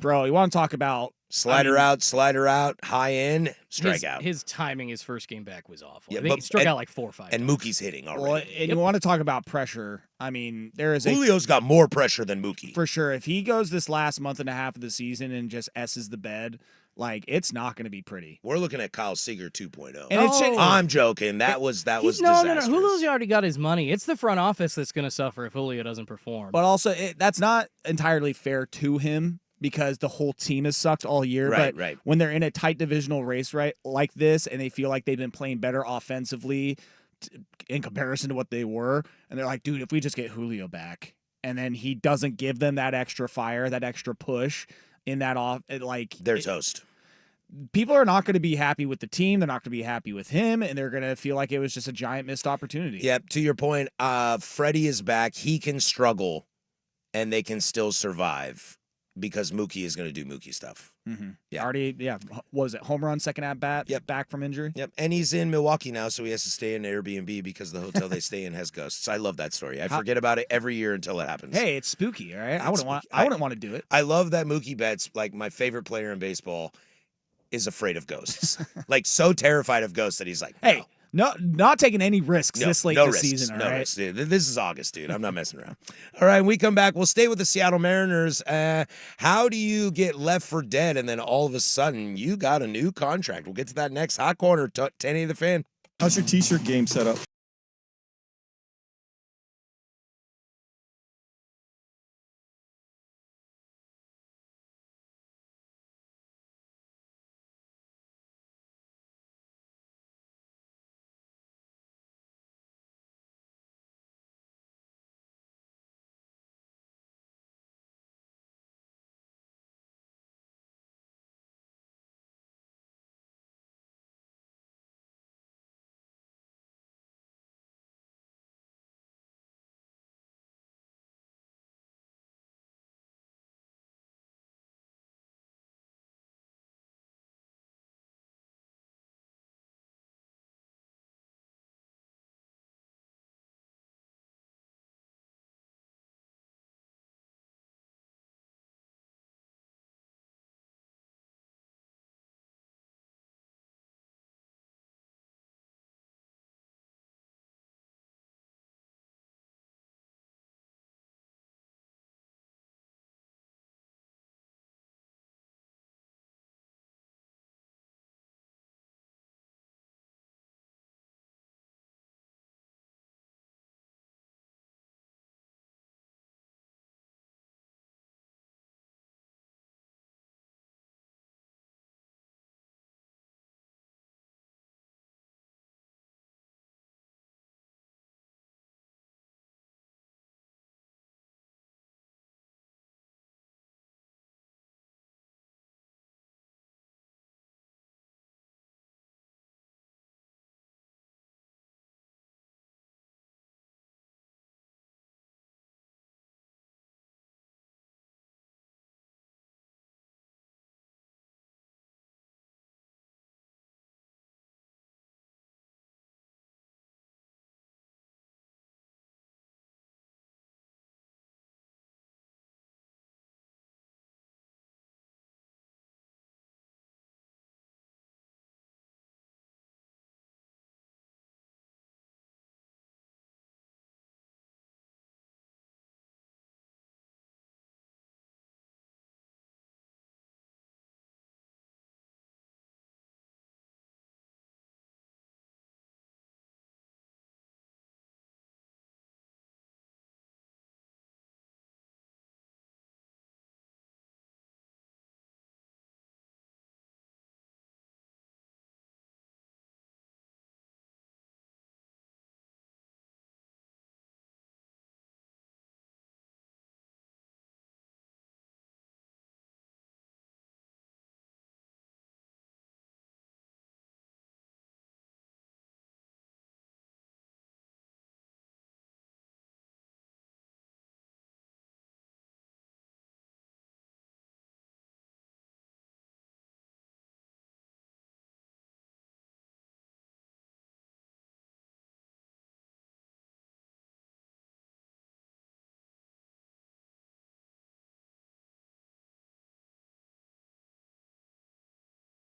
Bro, you want to talk about Slider out, high end, strike out. His timing, his first game back was awful. Yeah, I think he struck and- out like 4 or 5 And times. Mookie's hitting well, already. and you want to talk about pressure. I mean, there is a Julio's got more pressure than Mookie. for sure. If he goes this last month and a half of the season and just S's the bed, like, it's not going to be pretty. We're looking at Kyle Seager 2.0. And it's Oh. I'm joking. That was No. disastrous. Julio's already got his money. It's the front office that's going to suffer if Julio doesn't perform. But also, that's not entirely fair to him because the whole team has sucked all year. Right, But right. when they're in a tight divisional race, right, like this, and they feel like they've been playing better offensively in comparison to what they were, and they're like, dude, if we just get Julio back, and then he doesn't give them that extra fire, that extra push in that They're toast. People are not going to be happy with the team. They're not going to be happy with him, and they're going to feel like it was just a giant missed opportunity. Yep. To your point, Freddie is back. He can struggle, and they can still survive because Mookie is going to do Mookie stuff. Mm-hmm. Yeah. Already, what was it? Home run, second at bat, Yep. back from injury. Yep. And he's in Milwaukee now, so he has to stay in Airbnb because the hotel they stay in has ghosts. I love that story. I forget about it every year until it happens. Hey, it's spooky, all right? It's I wouldn't want to do it. I love that Mookie Betts, like my favorite player in baseball, is afraid of ghosts. Like so terrified of ghosts that he's like, Hey, not taking any risks this late in the risks, season, all no right? risks. Dude. This is August, dude. I'm not messing around. All right, when we come back, we'll stay with the Seattle Mariners. How do you get left for dead and then all of a sudden you got a new contract? We'll get to that next. Hot Corner, 1080 The Fan. How's your t-shirt game set up?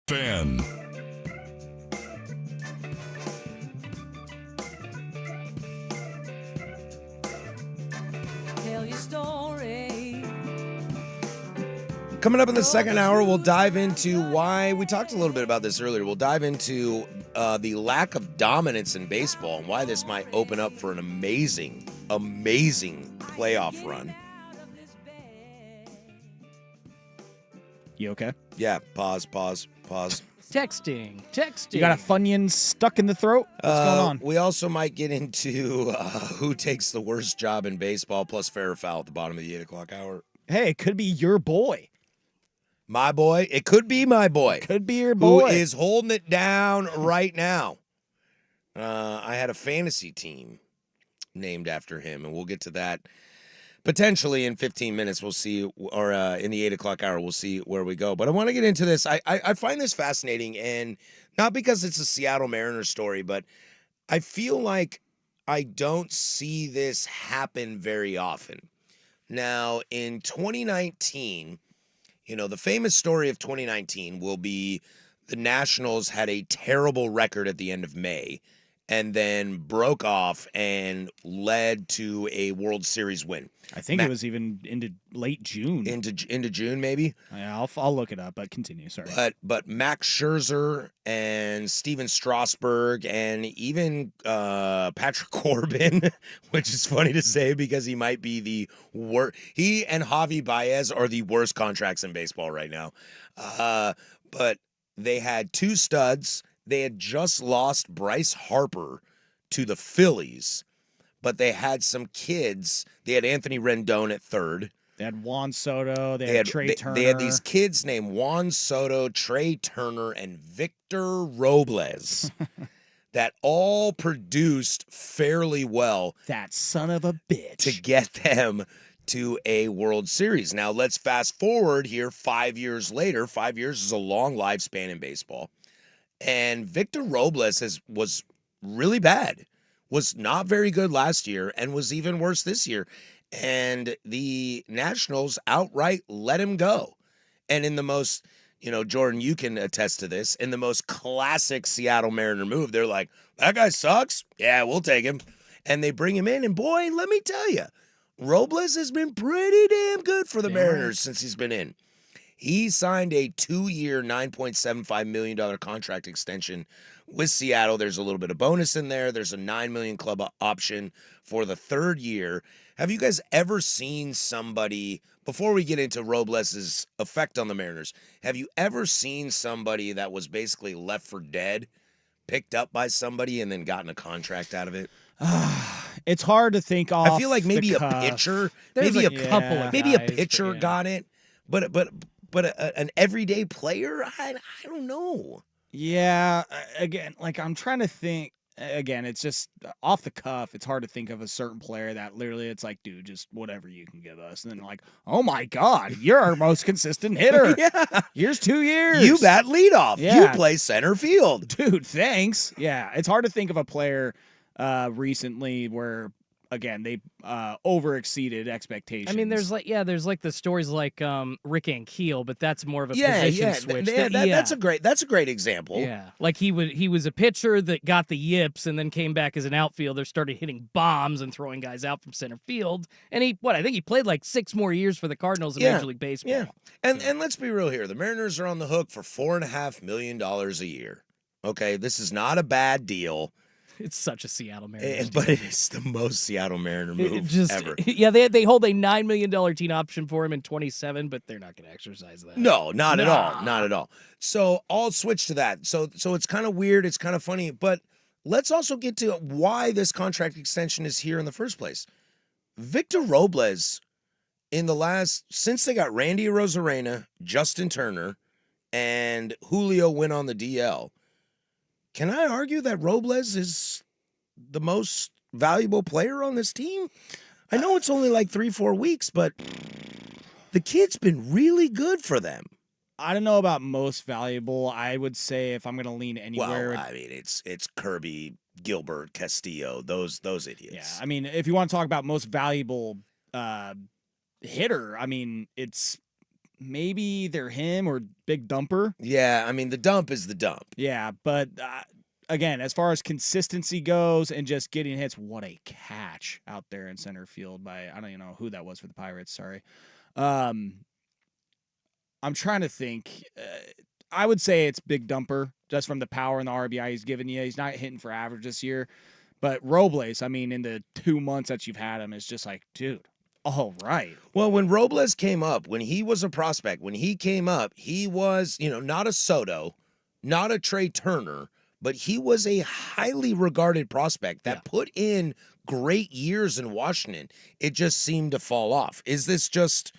Fan. Tell your story. Coming up in the second hour, we'll dive into why we talked a little bit about this earlier. We'll dive into the lack of dominance in baseball and why this might open up for an amazing playoff run. You okay? Yeah, pause. Texting. You got a Funyun stuck in the throat? What's going on? We also might get into who takes the worst job in baseball, plus fair or foul at the bottom of the 8 o'clock hour. Hey, it could be your boy. My boy. It could be my boy. Could be your boy. Who is holding it down right now. I had a fantasy team named after him, and we'll get to that potentially in 15 minutes. We'll see, or in the 8 o'clock hour, we'll see where we go. But I want to get into this. I find this fascinating, and not because it's a Seattle Mariners story, but I feel like I don't see this happen very often. Now, in 2019, the famous story of 2019 will be the Nationals had a terrible record at the end of May and then broke off and led to a World Series win. I think it was even into late June. Into June, maybe? Yeah, I'll look it up, but continue, sorry. But Max Scherzer and Steven Strasburg and even Patrick Corbin, which is funny to say because he might be the worst. He and Javi Baez are the worst contracts in baseball right now. But they had two studs. They had just lost Bryce Harper to the Phillies, but they had some kids. They had Anthony Rendon at third. They had Juan Soto. They had Trey Turner. They had these kids named Juan Soto, Trey Turner, and Victor Robles that all produced fairly well. That son of a bitch. To get them to a World Series. Now, let's fast forward here 5 years later. 5 years is a long lifespan in baseball. And Victor Robles was really bad, was not very good last year, and was even worse this year. And the Nationals outright let him go. And in the most, Jordan, you can attest to this, in the most classic Seattle Mariner move, they're like, that guy sucks. Yeah, we'll take him. And they bring him in, and boy, let me tell you, Robles has been pretty damn good for the Mariners since he's been in. He signed a 2-year, $9.75 million contract extension with Seattle. There's a little bit of bonus in there. There's a $9 million club option for the third year. Have you guys ever seen somebody, before we get into Robles' effect on the Mariners, have you ever seen somebody that was basically left for dead, picked up by somebody, and then gotten a contract out of it? It's hard to think off. I feel like maybe the a cuff. pitcher, There's maybe a couple of maybe a guys, pitcher but yeah. got it, but an everyday player, I don't know. Yeah, again, I'm trying to think. Again, it's just off the cuff. It's hard to think of a certain player that literally it's like, dude, just whatever you can give us. And then oh my God, you're our most consistent hitter. Yeah. Here's 2 years. You bat leadoff. Yeah. You play center field. Dude, thanks. Yeah, it's hard to think of a player recently where, again, they over-exceeded expectations. I mean, there's the stories like Rick Ankiel, but that's more of a position switch. That's a great example. Yeah, like he was a pitcher that got the yips and then came back as an outfielder, started hitting bombs and throwing guys out from center field, and I think he played 6 more years for the Cardinals in Major League Baseball. Yeah, and let's be real here. The Mariners are on the hook for $4.5 million a year. Okay, this is not a bad deal. It's such a Seattle Mariners but it is the most Seattle Mariner move ever. Yeah, they hold a $9 million team option for him in 27, but they're not going to exercise that. No, not at all. Not at all. So I'll switch to that. So it's kind of weird. It's kind of funny. But let's also get to why this contract extension is here in the first place. Victor Robles, since they got Randy Arozarena, Justin Turner, and Julio went on the DL, can I argue that Robles is the most valuable player on this team? I know it's only 3-4 weeks, but the kid's been really good for them. I don't know about most valuable. I would say if I'm going to lean anywhere. Well, I mean, it's Kirby, Gilbert, Castillo, those idiots. Yeah, I mean, if you want to talk about most valuable hitter, I mean, it's maybe either him or Big Dumper. Yeah, I mean, the dump is the dump. Yeah, but again, as far as consistency goes and just getting hits, what a catch out there in center field by, I don't even know who that was for the Pirates, sorry. I'm trying to think. I would say it's Big Dumper, just from the power and the RBI he's given you. He's not hitting for average this year. But Robles, I mean, in the 2 months that you've had him, it's just dude, Oh, right. Well, when Robles came up, when he was a prospect, when he came up, he was, not a Soto, not a Trey Turner, but he was a highly regarded prospect that put in great years in Washington. It just seemed to fall off. Is this just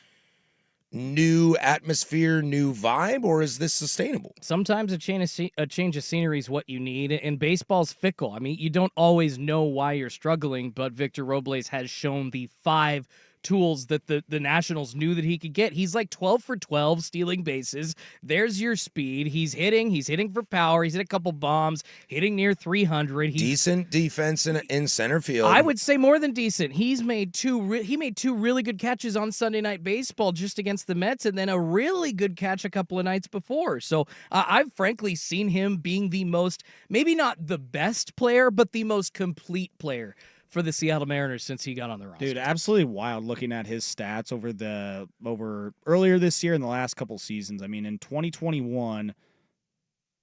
new atmosphere, new vibe, or is this sustainable? Sometimes a change of scenery is what you need, and baseball's fickle. I mean, you don't always know why you're struggling, but Victor Robles has shown the 5 tools that the Nationals knew that he could get. He's like 12 for 12 stealing bases. There's your speed. He's hitting for power. He's hit a couple bombs, hitting near 300. He's Decent defense in center field. I would say more than decent. He made two really good catches on Sunday Night Baseball just against the Mets, and then a really good catch a couple of nights before. So I've frankly seen him being the most, maybe not the best player, but the most complete player for the Seattle Mariners since he got on the roster. Dude, absolutely wild looking at his stats over earlier this year and the last couple seasons. I mean, in 2021,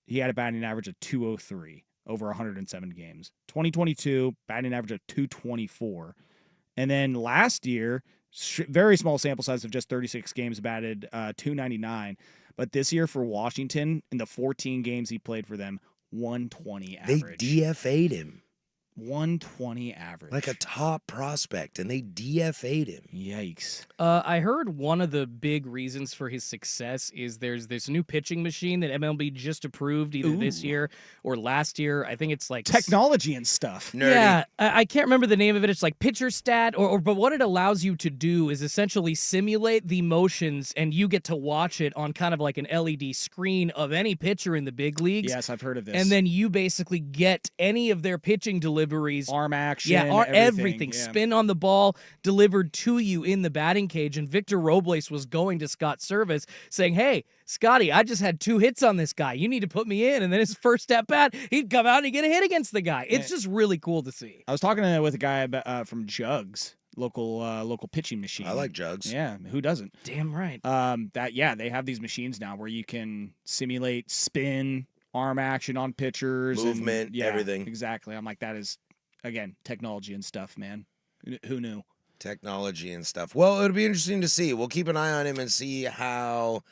he had a batting average of 203 over 107 games. 2022, batting average of 224. And then last year, very small sample size of just 36 games, batted 299. But this year for Washington, in the 14 games he played for them, 120 average. They DFA'd him. 120 average. Like a top prospect, and they DFA'd him. Yikes. I heard one of the big reasons for his success is there's this new pitching machine that MLB just approved either this year or last year. I think it's like Technology and stuff. Nerdy. Yeah, I can't remember the name of it. It's like Pitcher Stat, but what it allows you to do is essentially simulate the motions, and you get to watch it on kind of like an LED screen of any pitcher in the big leagues. Yes, I've heard of this. And then you basically get any of their pitching deliveries. Arm action. Yeah, everything. Yeah. Spin on the ball delivered to you in the batting cage. And Victor Robles was going to Scott Service saying, "Hey, Scotty, I just had 2 hits on this guy. You need to put me in." And then his first at bat, he'd come out and he'd get a hit against the guy. It's just really cool to see. I was talking with a guy from Jugs, local pitching machine. I like Jugs. Yeah, who doesn't? Damn right. They have these machines now where you can simulate spin, arm action on pitchers, Movement, everything. Exactly. I'm like, that is, again, technology and stuff, man. Who knew? Technology and stuff. Well, it'll be interesting to see. We'll keep an eye on him and see how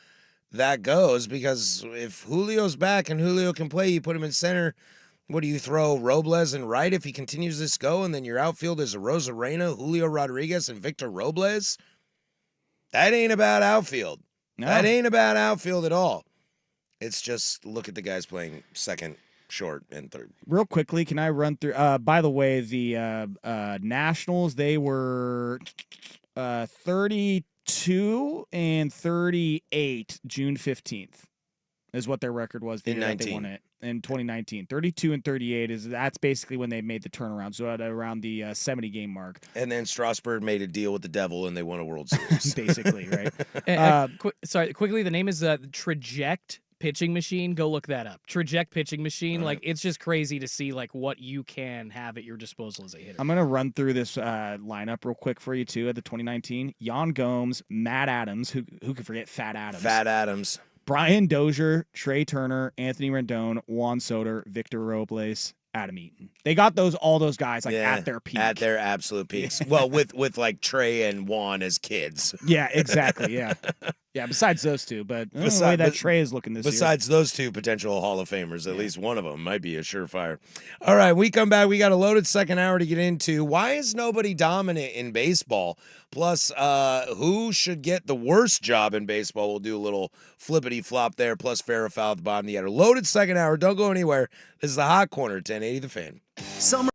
that goes, because if Julio's back and Julio can play, you put him in center. What do you throw Robles in right if he continues this go, and then your outfield is a Rosarena, Julio Rodriguez, and Victor Robles? That ain't a bad outfield. No. That ain't a bad outfield at all. It's just look at the guys playing second, short, and third. Real quickly, can I run through? By the way, the Nationals, they were 32 and 38 June 15th is what their record was. The In year that they 19. won it. In 2019. 32 and 38 that's basically when they made the turnaround. So at around the 70 game mark. And then Strasburg made a deal with the devil, and they won a World Series. Basically, right? Quickly, the name is Traject Pitching Machine. Go look that up. Traject Pitching Machine. All right. Like, it's just crazy to see like what you can have at your disposal as a hitter. I'm going to run through this lineup real quick for you, too, at the 2019. Jan Gomes, Matt Adams, who could forget Fat Adams? Fat Adams. Brian Dozier, Trey Turner, Anthony Rendon, Juan Soder, Victor Robles, Adam Eaton. They got all those guys at their peak. At their absolute peaks. Well, with like Trey and Juan as kids. Yeah, exactly. Yeah. Yeah, besides those two, but I don't know the way that Trey is looking this year. Besides those two potential Hall of Famers, at least one of them might be a surefire. All right, we come back. We got a loaded second hour to get into. Why is nobody dominant in baseball? Plus, who should get the worst job in baseball? We'll do a little flippity flop there. Plus, fair or foul at the bottom of the hour. Loaded second hour. Don't go anywhere. This is the Hot Corner, 1080 The Fan. Summer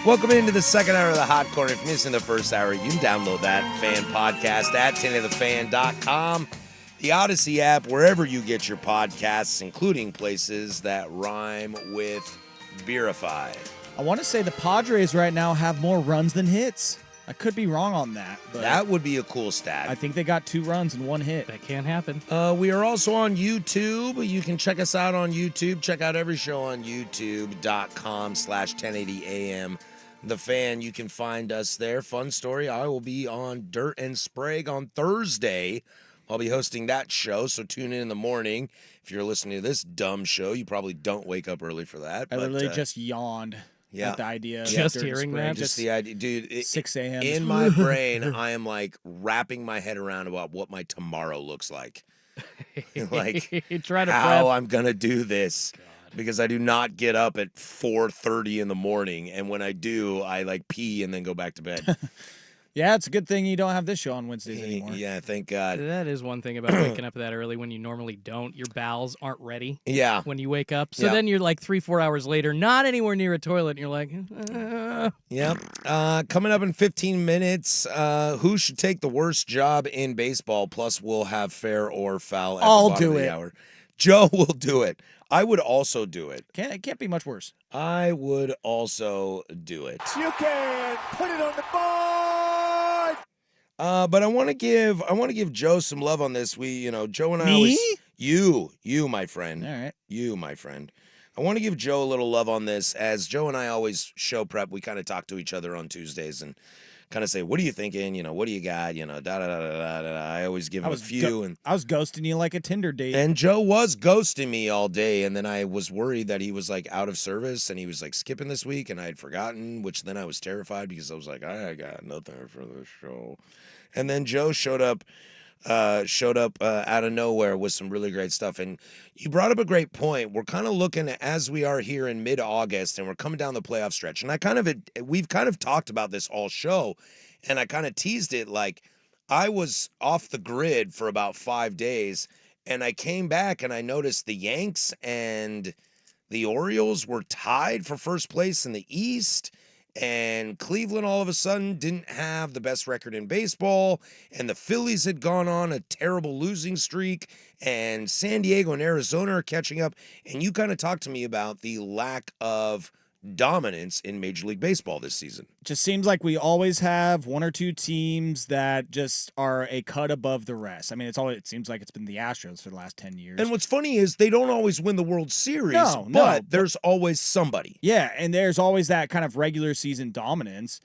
Welcome into the second hour of the Hot Corner. If you're missing the first hour, you can download that fan podcast at 1080thefan.com, the Odyssey app, wherever you get your podcasts, including places that rhyme with Beerify. I want to say the Padres right now have more runs than hits. I could be wrong on that, but That would be a cool stat. I think they got 2 runs and 1 hit. That can't happen. We are also on YouTube. You can check us out on YouTube. Check out every show on youtube.com/1080am. The Fan, you can find us there. Fun story, I will be on Dirt and Sprague on Thursday. I'll be hosting that show, so tune in the morning. If you're listening to this dumb show, you probably don't wake up early for that. I literally just yawned yeah. at the idea of Just Dirt and hearing Sprague. that? Just the idea, dude. 6 a.m. In my brain, I am like wrapping my head around about what my tomorrow looks like. Like Try to how prep. I'm gonna do this. Because I do not get up at 4:30 in the morning, and when I do, I like pee and then go back to bed. Yeah, it's a good thing you don't have this show on Wednesdays anymore. Yeah, thank God. That is one thing about waking up that early when you normally don't. Your bowels aren't ready Yeah, when you wake up. So Yeah. then you're like 3-4 hours later, not anywhere near a toilet, and you're like, yep. Coming up in 15 minutes, who should take the worst job in baseball? Plus, we'll have fair or foul at I'll the bottom do of the it. hour. Joe will do it. I would also do it. It can't be much worse. I would also do it. You can put it on the board. But I want to give Joe some love on this. Joe and I Me? always you, my friend. All right. You, my friend. I want to give Joe a little love on this, as Joe and I always show prep. We kind of talk to each other on Tuesdays and kind of say, "What are you thinking? What do you got? Da da da da da." I always give him a few, and I was ghosting you like a Tinder date. Joe was ghosting me all day, and then I was worried that he was like out of service and he was like skipping this week, and I had forgotten, which then I was terrified because I was like, I got nothing for this show, and then Joe showed up out of nowhere with some really great stuff. And you brought up a great point. We're kind of looking as we are here in mid-August, and we're coming down the playoff stretch. And we've kind of talked about this all show, and I kind of teased it like I was off the grid for about 5 days, and I came back and I noticed the Yanks and the Orioles were tied for first place in the East. And Cleveland all of a sudden didn't have the best record in baseball, and the Phillies had gone on a terrible losing streak, and San Diego and Arizona are catching up. And you kind of talked to me about the lack of dominance in Major League Baseball this season. Just seems like we always have 1 or 2 teams that just are a cut above the rest. I mean, it seems like it's been the Astros for the last 10 years. And what's funny is they don't always win the World Series, No, but there's always somebody. Yeah, and there's always that kind of regular season dominance.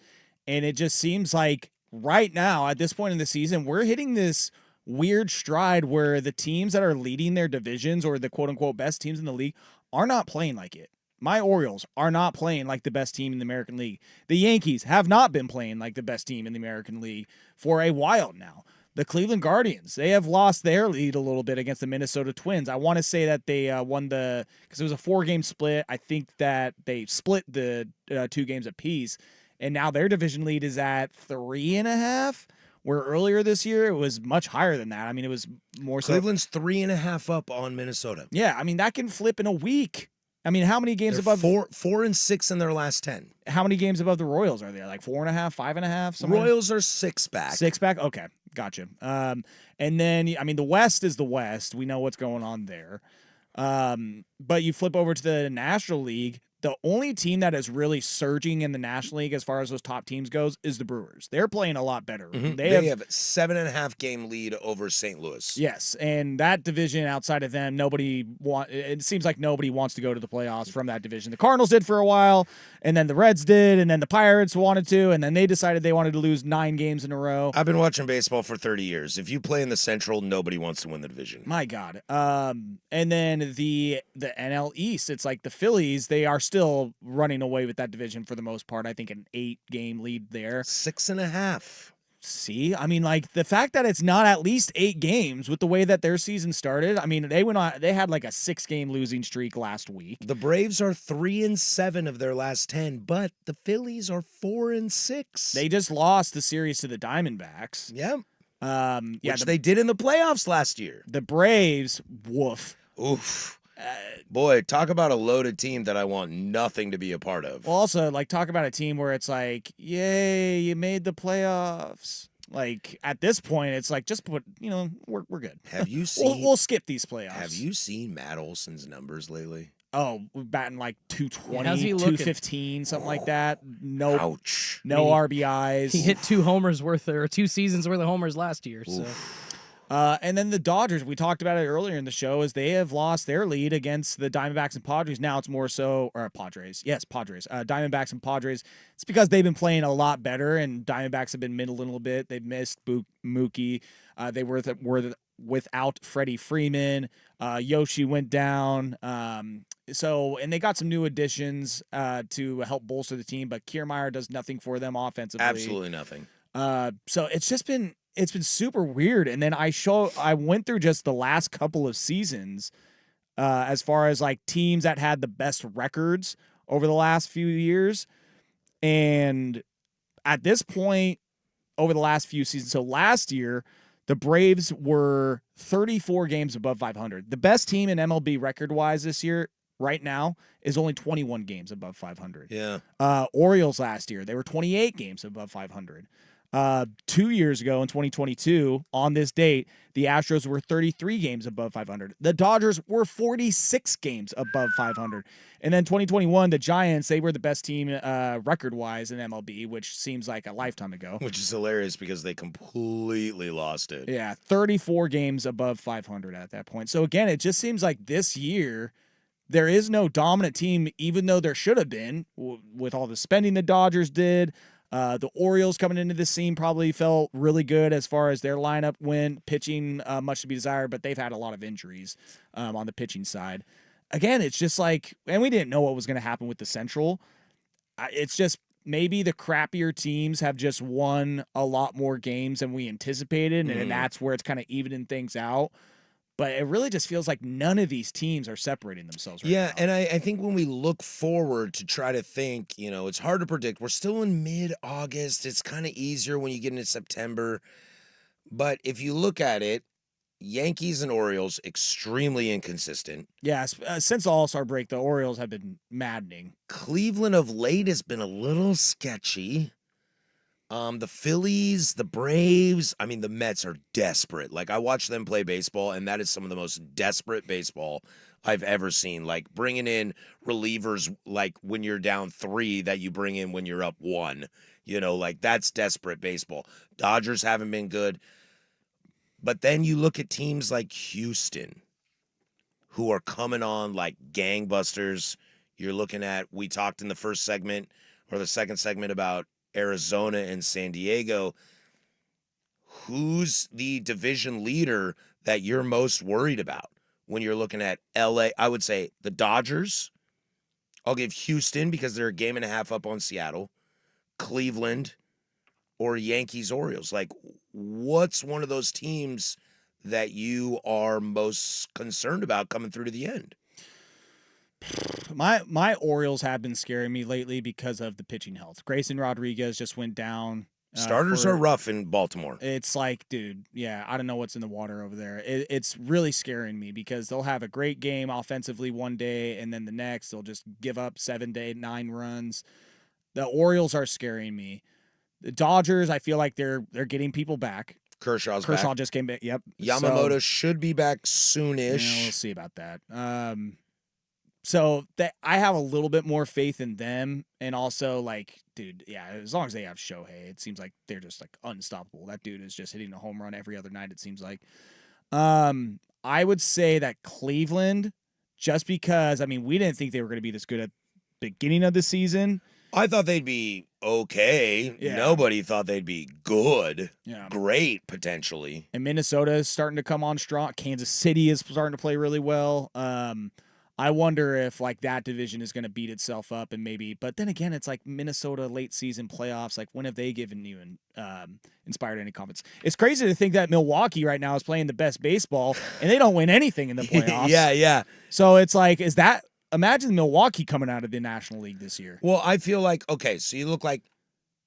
And it just seems like right now, at this point in the season, we're hitting this weird stride where the teams that are leading their divisions, or the quote-unquote best teams in the league, are not playing like it. My Orioles are not playing like the best team in the American League. The Yankees have not been playing like the best team in the American League for a while now. The Cleveland Guardians, they have lost their lead a little bit against the Minnesota Twins. I want to say that they won because it was a 4-game split. I think that they split the 2 games apiece, and now their division lead is at 3.5, where earlier this year it was much higher than that. I mean, it was more so. Cleveland's 3.5 up on Minnesota. Yeah, I mean, that can flip in a week. I mean, how many games They're above 4 and 6 in their last 10. How many games above the Royals are there? Like 4.5, 5.5? Royals are 6 back. 6 back? Okay, gotcha. And then, I mean, the West is the West. We know what's going on there. But you flip over to the National League, the only team that is really surging in the National League as far as those top teams goes is the Brewers. They're playing a lot better. They have 7.5 game lead over St. Louis. Yes, and that division outside of them, it seems like nobody wants to go to the playoffs from that division. The Cardinals did for a while, and then the Reds did, and then the Pirates wanted to, and then they decided they wanted to lose 9 games in a row. I've been watching baseball for 30 years. If you play in the Central, nobody wants to win the division. My God. And then the NL East, it's like the Phillies, they are still running away with that division for the most part. I think an 8-game lead there. 6.5. See, I mean, like the fact that it's not at least 8 games with the way that their season started. I mean, they had like a 6-game losing streak last week. The Braves are 3 and 7 of their last 10, but the Phillies are 4 and 6. They just lost the series to the Diamondbacks. Yeah. Yeah, Which they did in the playoffs last year. the Braves, woof. Oof. Boy, talk about a loaded team that I want nothing to be a part of. Well, also, like, talk about a team where it's like, yay, you made the playoffs. Like, at this point, it's like, just put, we're good. Have you seen? We'll skip these playoffs. Have you seen Matt Olson's numbers lately? Oh, we're batting like 220, How's he looking? 215, something like that. No, Ouch. no RBIs. He hit 2 homers worth or 2 seasons worth of homers last year. So And then the Dodgers, we talked about it earlier in the show, is they have lost their lead against the Diamondbacks and Padres. Now it's more so, or Padres. Yes, Padres. Diamondbacks and Padres. It's because they've been playing a lot better, and Diamondbacks have been middling a little bit. They've missed Mookie. They were without Freddie Freeman. Yoshi went down. And they got some new additions to help bolster the team, but Kiermaier does nothing for them offensively. Absolutely nothing. So it's been super weird. And then I went through just the last couple of seasons as far as like teams that had the best records over the last few years. And at this point, over the last few seasons, so last year, the Braves were 34 games above 500. The best team in MLB record-wise this year, right now, is only 21 games above 500. Yeah. Orioles last year, they were 28 games above 500. 2 years ago in 2022, on this date, the Astros were 33 games above 500. The Dodgers were 46 games above 500. And then 2021, the Giants, they were the best team record-wise in MLB, which seems like a lifetime ago. Which is hilarious because they completely lost it. Yeah, 34 games above 500 at that point. So again, it just seems like this year there is no dominant team, even though there should have been with all the spending the Dodgers did. The Orioles coming into this scene probably felt really good as far as their lineup went, pitching much to be desired, but they've had a lot of injuries on the pitching side. Again, it's just like, and we didn't know what was going to happen with the Central. It's just maybe the crappier teams have just won a lot more games than we anticipated, and that's where it's kind of evening things out. But it really just feels like none of these teams are separating themselves right now. And I think when we look forward to try to think, it's hard to predict. We're still in mid-August. It's kind of easier when you get into September. But if you look at it, Yankees and Orioles, extremely inconsistent. Yes, since the All-Star break, the Orioles have been maddening. Cleveland of late has been a little sketchy. The Phillies, the Braves, the Mets are desperate. Like, I watch them play baseball, and that is some of the most desperate baseball I've ever seen. Like, bringing in relievers, like, when you're down 3 that you bring in when you're up 1. That's desperate baseball. Dodgers haven't been good. But then you look at teams like Houston, who are coming on like gangbusters. You're looking at, we talked in the first segment, or the second segment, about Arizona and San Diego. Who's the division leader that you're most worried about when you're looking at LA? I would say the Dodgers. I'll give Houston because they're a game and a half up on Seattle. Cleveland or Yankees, Orioles. Like, what's one of those teams that you are most concerned about coming through to the end? My Orioles have been scaring me lately because of the pitching health. Grayson Rodriguez just went down. Starters are rough in Baltimore. It's like, dude, yeah, I don't know what's in the water over there. It's really scaring me because they'll have a great game offensively one day, and then the next they'll just give up 7 to 9 runs. The Orioles are scaring me. The Dodgers, I feel like they're getting people back. Kershaw back. just came back. Yep. Yamamoto should be back soonish. We'll see about that. So that I have a little bit more faith in them, and also like, dude, yeah, as long as they have Shohei, it seems like they're just like unstoppable. That dude is just hitting a home run every other night, it seems like. I would say that Cleveland, just because we didn't think they were going to be this good at the beginning of the season. I thought they'd be okay. Yeah. Nobody thought they'd be good. Yeah. Great, potentially. And Minnesota is starting to come on strong. Kansas City is starting to play really well. I wonder if like that division is going to beat itself up and maybe, but then again, it's like Minnesota late season playoffs. Like, when have they given you inspired any confidence? It's crazy to think that Milwaukee right now is playing the best baseball and they don't win anything in the playoffs. Yeah. So it's like, imagine Milwaukee coming out of the National League this year. Well, I feel like, okay, so you look like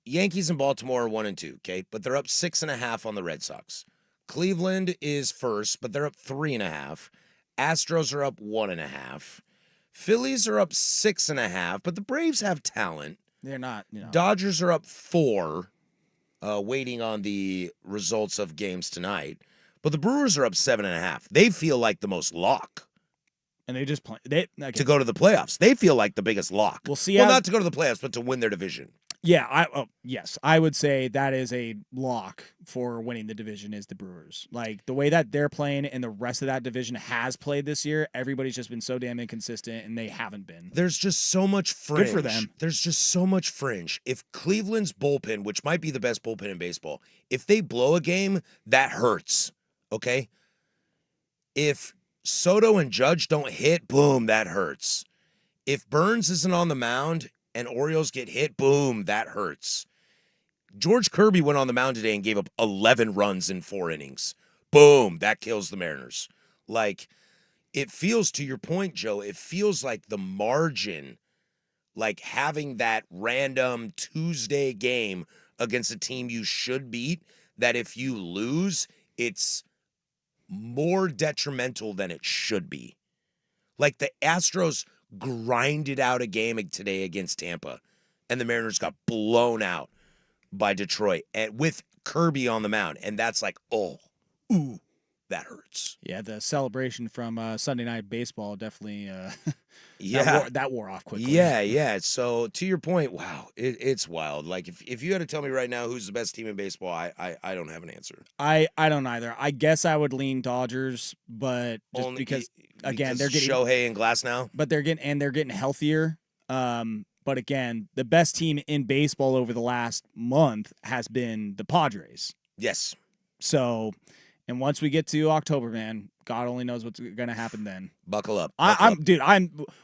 Yankees and Baltimore are 1 and 2, okay, but they're up 6.5 on the Red Sox. Cleveland is first, but they're up 3.5. Astros are up 1.5. Phillies are up 6.5, but the Braves have talent. They're not. Dodgers are up 4, waiting on the results of games tonight. But the Brewers are up 7.5. They feel like the most lock. And they just play To go to the playoffs. They feel like the biggest lock. We'll see. Well, not to go to the playoffs, but to win their division. Yeah, yes, I would say that is a lock for winning the division is the Brewers. Like the way that they're playing and the rest of that division has played this year, everybody's just been so damn inconsistent and they haven't been. There's just so much fringe. Good for them. There's just so much fringe. If Cleveland's bullpen, which might be the best bullpen in baseball, if they blow a game, that hurts. Okay? If Soto and Judge don't hit, boom, that hurts. If Burns isn't on the mound and Orioles get hit, boom, that hurts. George Kirby went on the mound today and gave up 11 runs in 4 innings. Boom, that kills the Mariners. Like, it feels, to your point, Joe, it feels like the margin, like having that random Tuesday game against a team you should beat, that if you lose, it's more detrimental than it should be. Like the Astros grinded out a game today against Tampa, and the Mariners got blown out by Detroit and with Kirby on the mound, and that's like, that hurts. Yeah, the celebration from Sunday Night Baseball definitely that wore off quickly. Yeah. So to your point, wow, it's wild. Like if you had to tell me right now who's the best team in baseball, I don't have an answer. I don't either. I guess I would lean Dodgers, but just Only because again they're getting Shohei and Glass now. But they're getting healthier. But again, the best team in baseball over the last month has been the Padres. Yes. So, and once we get to October, man, God only knows what's going to happen then. Buckle up. I'm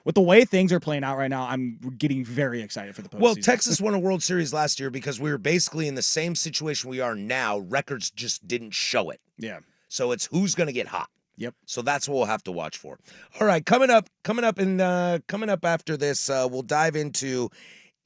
with the way things are playing out right now, I'm getting very excited for the postseason. Well, Texas won a World Series last year because we were basically in the same situation we are now. Records just didn't show it. Yeah. So it's who's going to get hot. Yep. So that's what we'll have to watch for. All right, coming up after this, we'll dive into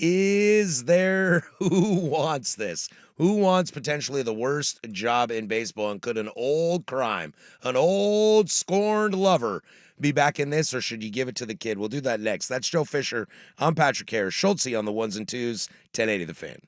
is there who wants this? Who wants potentially the worst job in baseball, and could an old crime, an old scorned lover be back in this, or should you give it to the kid? We'll do that next. That's Joe Fisher. I'm Patrick Harris. Schultze on the ones and twos, 1080 The Fan.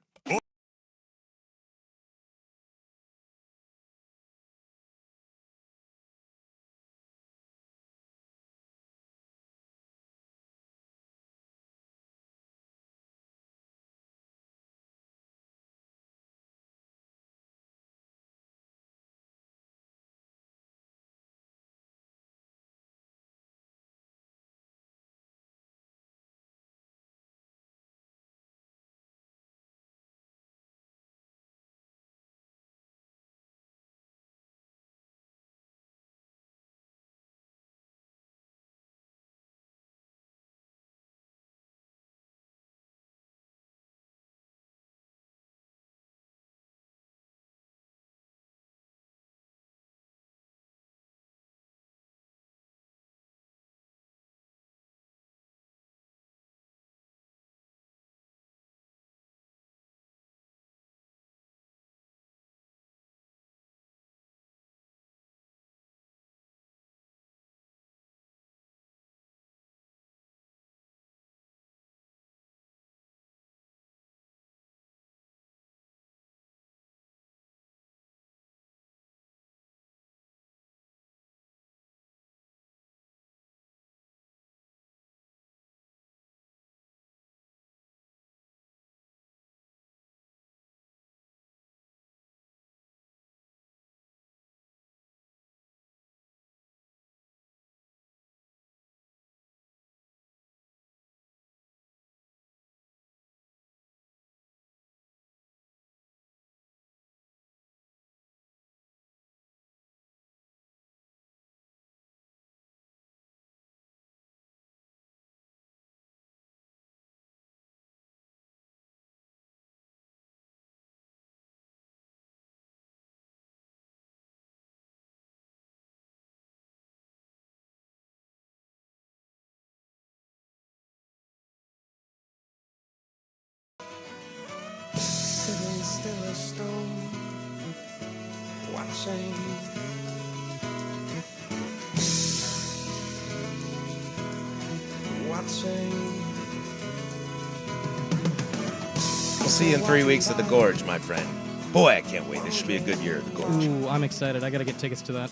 Sitting still a stone, watching not say. We'll see you in 3 weeks at the Gorge, my friend. Boy, I can't wait. This should be a good year at the Gorge. Ooh, I'm excited. I got to get tickets to that.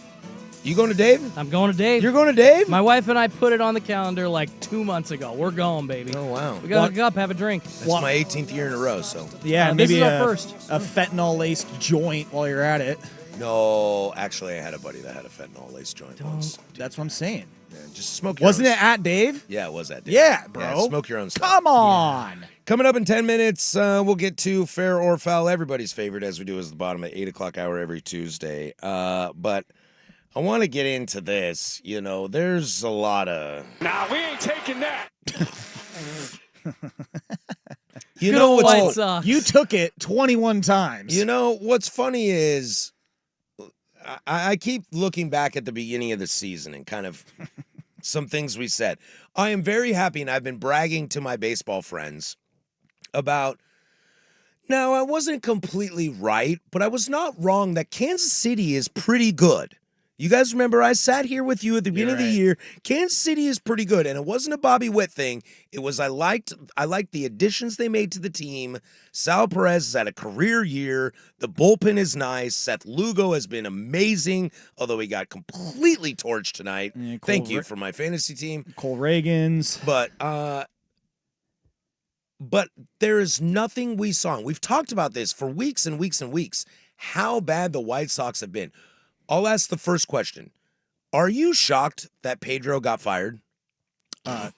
You going to Dave? I'm going to Dave. You're going to Dave? My wife and I put it on the calendar like 2 months ago. We're going, baby. Oh, wow. We got to hook up, have a drink. That's my 18th year in a row, so. Yeah, This maybe is our first. a fentanyl-laced joint while you're at it. No, actually, I had a buddy that had a fentanyl-laced joint once. That's what I'm saying. Yeah, just smoke your Wasn't own it at Dave? Yeah, it was at Dave. Yeah, bro. smoke your own stuff. Come on. Coming up in 10 minutes, we'll get to Fair or Foul, everybody's favorite, as we do as the bottom at 8 o'clock hour every Tuesday. But I want to get into this. You know, there's a lot of... Nah, we ain't taking that. You Good know old what's White Sox. You took it 21 times. You know, what's funny is I keep looking back at the beginning of the season and kind of some things we said. I am very happy, and I've been bragging to my baseball friends about, now, I wasn't completely right, but I was not wrong that Kansas City is pretty good. You guys remember I sat here with you at the beginning of the year. Kansas City is pretty good, and it wasn't a Bobby Witt thing. It was I liked the additions they made to the team. Sal Perez has had a career year. The bullpen is nice. Seth Lugo has been amazing, although he got completely torched tonight. Yeah, Thank you for my fantasy team. Cole Reagans. But there is nothing we saw. And we've talked about this for weeks and weeks and weeks, how bad the White Sox have been. I'll ask the first question. Are you shocked that Pedro got fired?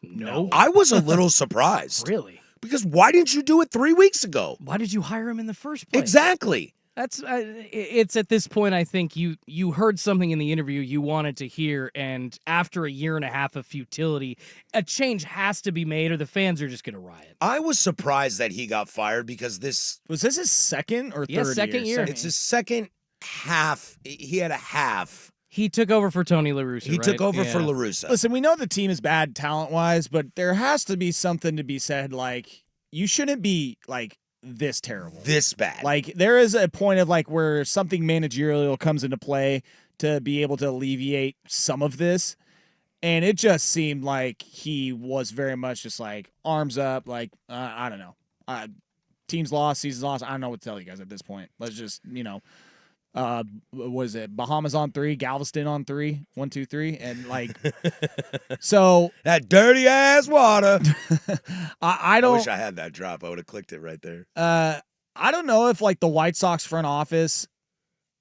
No. I was a little surprised. Really? Because why didn't you do it 3 weeks ago? Why did you hire him in the first place? Exactly. That's it's at this point. I think you heard something in the interview you wanted to hear, and after a year and a half of futility, a change has to be made, or the fans are just going to riot. I was surprised that he got fired because Was this his second or third second year. it's his second half. He had a half. He took over for Tony La Russa. He took right? over for Yeah. La Russa. Listen, we know the team is bad talent-wise, but there has to be something to be said, like, you shouldn't be, like, this terrible. This bad. Like, there is a point of, like, where something managerial comes into play to be able to alleviate some of this. And it just seemed like he was very much just, like, arms up, like, I don't know. Team's lost, season's lost. I don't know what to tell you guys at this point. Let's just, was it Bahamas on 3, Galveston on 3, 1, 2, 3, and like, so that dirty ass water. I I don't. wish I had that drop. I would have clicked it right there. I don't know if like the White Sox front office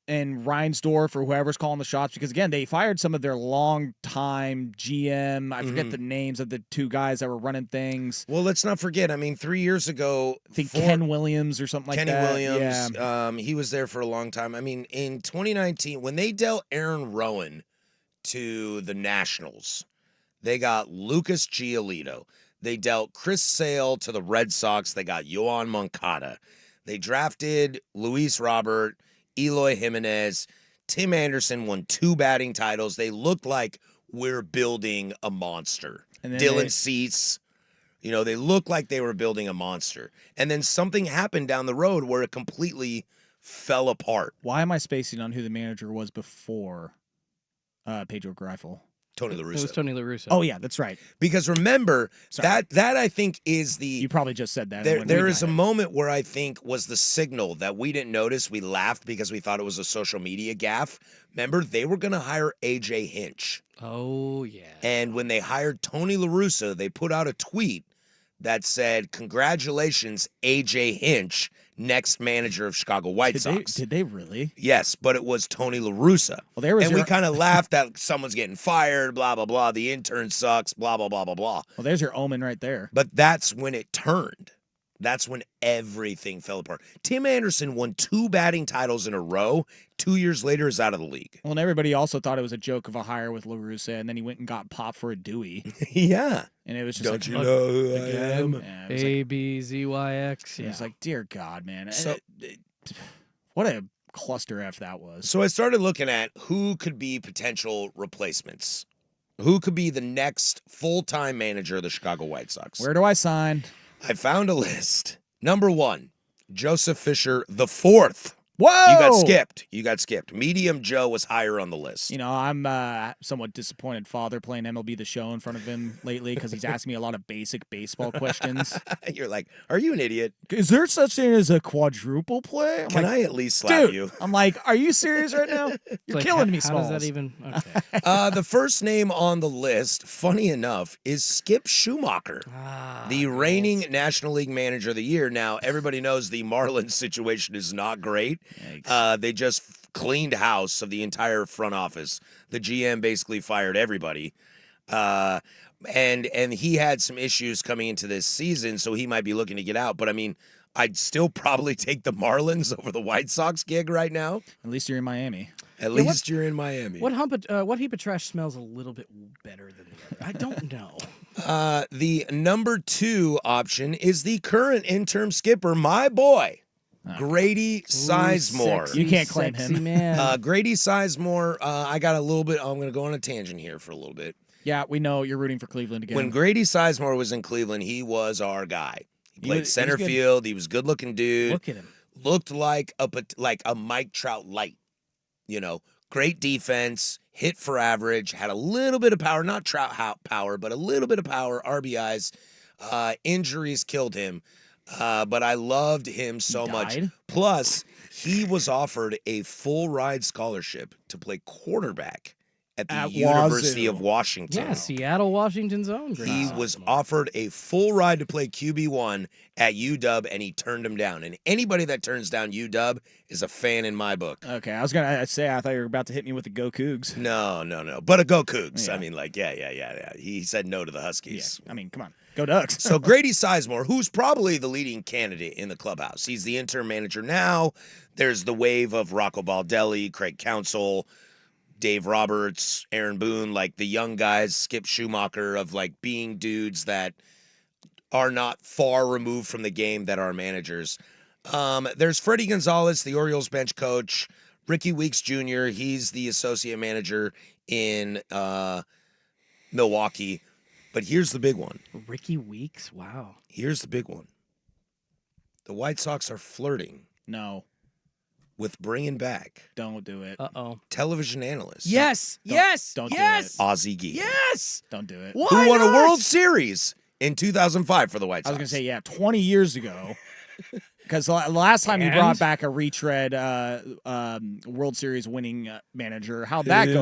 and Reinsdorf or whoever's calling the shots, because again, they fired some of their long-time GM. I forget the names of the two guys that were running things. Well, let's not forget. I mean, 3 years ago, I think Ken Williams or something like Kenny that. Williams, Yeah. he was there for a long time. I mean, in 2019, when they dealt Aaron Rowan to the Nationals, they got Lucas Giolito. They dealt Chris Sale to the Red Sox. They got Yoan Moncada. They drafted Luis Robert, Eloy Jimenez. Tim Anderson won 2 batting titles. They looked like we're building a monster. And then Dylan Cease. They looked like they were building a monster. And then something happened down the road where it completely fell apart. Why am I spacing on who the manager was before Pedro Greifel? Tony La It was Russa. Tony La Russa. Oh yeah, that's right. Because remember, Sorry. that I think is the... You probably just said that. There is a moment where I think was the signal that we didn't notice. We laughed because we thought it was a social media gaffe. Remember, they were going to hire A.J. Hinch. Oh, yeah. And when they hired Tony La Russa, they put out a tweet that said, "Congratulations, A.J. Hinch, next manager of Chicago White Sox." Did they really? Yes, but it was Tony La Russa. Well, there was And we your, kind of laughed that someone's getting fired, blah, blah, blah. The intern sucks, blah, blah, blah, blah, blah. well, there's your omen right there. But that's when it turned. That's when everything fell apart. Tim Anderson won 2 batting titles in a row. 2 years later is out of the league. Well, and everybody also thought it was a joke of a hire with La Russa, and then he went and got popped for a Dewey, Yeah. and it was just Don't like, you know who I am? Yeah, it was like, ABZYX. it was like, dear God, man. So- What a cluster F that was. So I started looking at who could be potential replacements. Who could be the next full-time manager of the Chicago White Sox? Where do I sign? I found a list. Number 1, Joseph Fisher the 4th. Whoa! You got skipped. You got skipped. Medium Joe was higher on the list. You know, I'm somewhat disappointed father playing MLB The Show in front of him lately because he's asking me a lot of basic baseball questions. You're like, are you an idiot? Is there such thing as a quadruple play? I'm Can like, I at least slap dude, you? I'm like, are you serious right now? It's You're like, killing me, How Smalls. does that even? Okay. The first name on the list, funny enough, is Skip Schumacher, the reigning National League Manager of the Year. Now, everybody knows the Marlins situation is not great. They just cleaned house of the entire front office. The GM basically fired everybody. And he had some issues coming into this season, so he might be looking to get out. But, I mean, I'd still probably take the Marlins over the White Sox gig right now. At least you're in Miami. At least you're in Miami. What heap of trash smells a little bit better than the other? I don't know. The number 2 option is the current interim skipper, my boy, Grady Sizemore. Sexy, You can't claim sexy him. Man. Grady Sizemore, I got a little bit, I'm going to go on a tangent here for a little bit. Yeah, we know you're rooting for Cleveland again. When Grady Sizemore was in Cleveland, he was our guy. He played was- he center was good. field. He was a good-looking dude. Look at him. Looked like a Mike Trout light. You know, great defense, hit for average, had a little bit of power, not Trout power, but a little bit of power, RBIs. Injuries killed him, but I loved him so much. died? Plus, he was offered a full ride scholarship to play quarterback at the At University Wazoo. of Washington. Yeah, Seattle, Washington's own. He was offered a full ride to play QB1 at UW, and he turned him down. And anybody that turns down UW is a fan in my book. Okay, I was gonna say I thought you were about to hit me with the Go Cougs. No. But a Go Cougs. Yeah. I mean, like, yeah. He said no to the Huskies. Yeah, I mean, come on, go Ducks. So Grady Sizemore, who's probably the leading candidate in the clubhouse. He's the interim manager now. There's the wave of Rocco Baldelli, Craig Counsell, Dave Roberts, Aaron Boone, like the young guys, Skip Schumacher, of like being dudes that are not far removed from the game that are managers. There's Freddie Gonzalez, the Orioles bench coach, Ricky Weeks Jr., he's the associate manager in Milwaukee. But here's the big one. Ricky Weeks. Wow. Here's the big one. The White Sox are flirting No, with bringing back don't do it. Uh-oh. television analyst Yes. don't do yes. Ozzie Guillen, Yes. Don't do it. Why who won a not? World Series in 2005 for the White I Sox. was gonna say 20 years ago. Because the last time you And? brought back a retread World Series winning manager, how'd that go?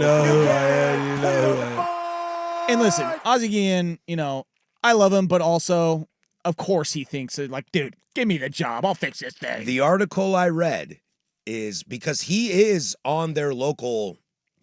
And listen, Ozzie Guillen, you know, I love him, but also, of course, he thinks that, like, dude, give me the job. I'll fix this thing. The article I read is because he is on their local.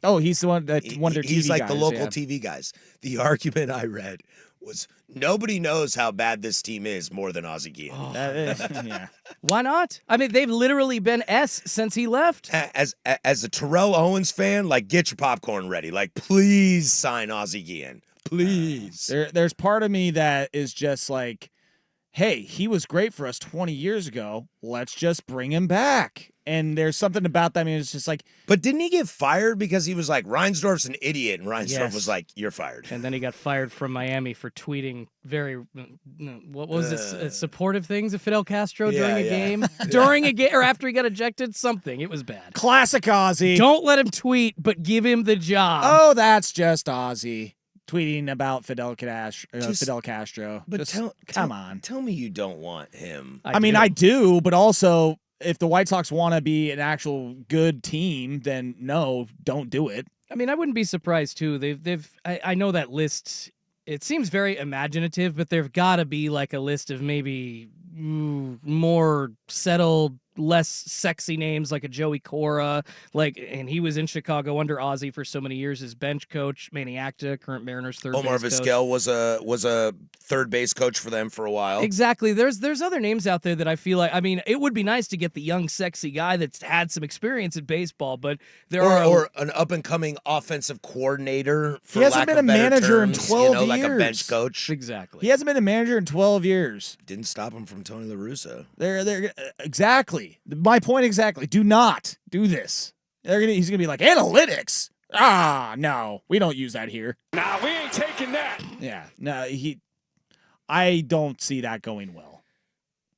Oh, he's the one that one of their TV He's like guys, the local yeah. TV guys. The argument I read was nobody knows how bad this team is more than Ozzie Guillen. That is, yeah. Why not? I mean, they've literally been S since he left. As a Terrell Owens fan, like, get your popcorn ready. Like, please sign Ozzie Guillen. Please. There's part of me that is just like, hey, he was great for us 20 years ago. Let's just bring him back. And there's something about that. I mean, it's just like, But didn't he get fired because he was like, Reinsdorf's an idiot, and Reinsdorf Yes. was like, you're fired. And then he got fired from Miami for tweeting what was it? Supportive things of Fidel Castro during a game, during a game, or after he got ejected. Something. It was bad. classic Ozzy. Don't let him tweet, but give him the job. Oh, that's just Ozzy tweeting about Fidel Castro. But Just- tell come on. Tell me you don't want him. I mean, I do, but also, if the White Sox want to be an actual good team, then no, don't do it. I mean, I wouldn't be surprised too. I know that list. It seems very imaginative, but there've got to be like a list of maybe more settled, less sexy names, like a Joey Cora, and he was in Chicago under Ozzie for so many years as bench coach. Manny Acta, current Mariners third Omar base coach. Vizquel was a third base coach for them for a while. Exactly. There's other names out there that I feel like, I mean, it would be nice to get the young, sexy guy that's had some experience in baseball, but there Or an up and coming offensive coordinator. For He hasn't lack been of a better manager in terms, 12 like a bench years. coach. exactly. He hasn't been a manager in 12 years. Didn't stop him from Tony La Russa. They're exactly my point. Exactly. Do not do this. He's gonna be like analytics. No, we don't use that here. Nah, we ain't taking that. Yeah, no, I don't see that going well.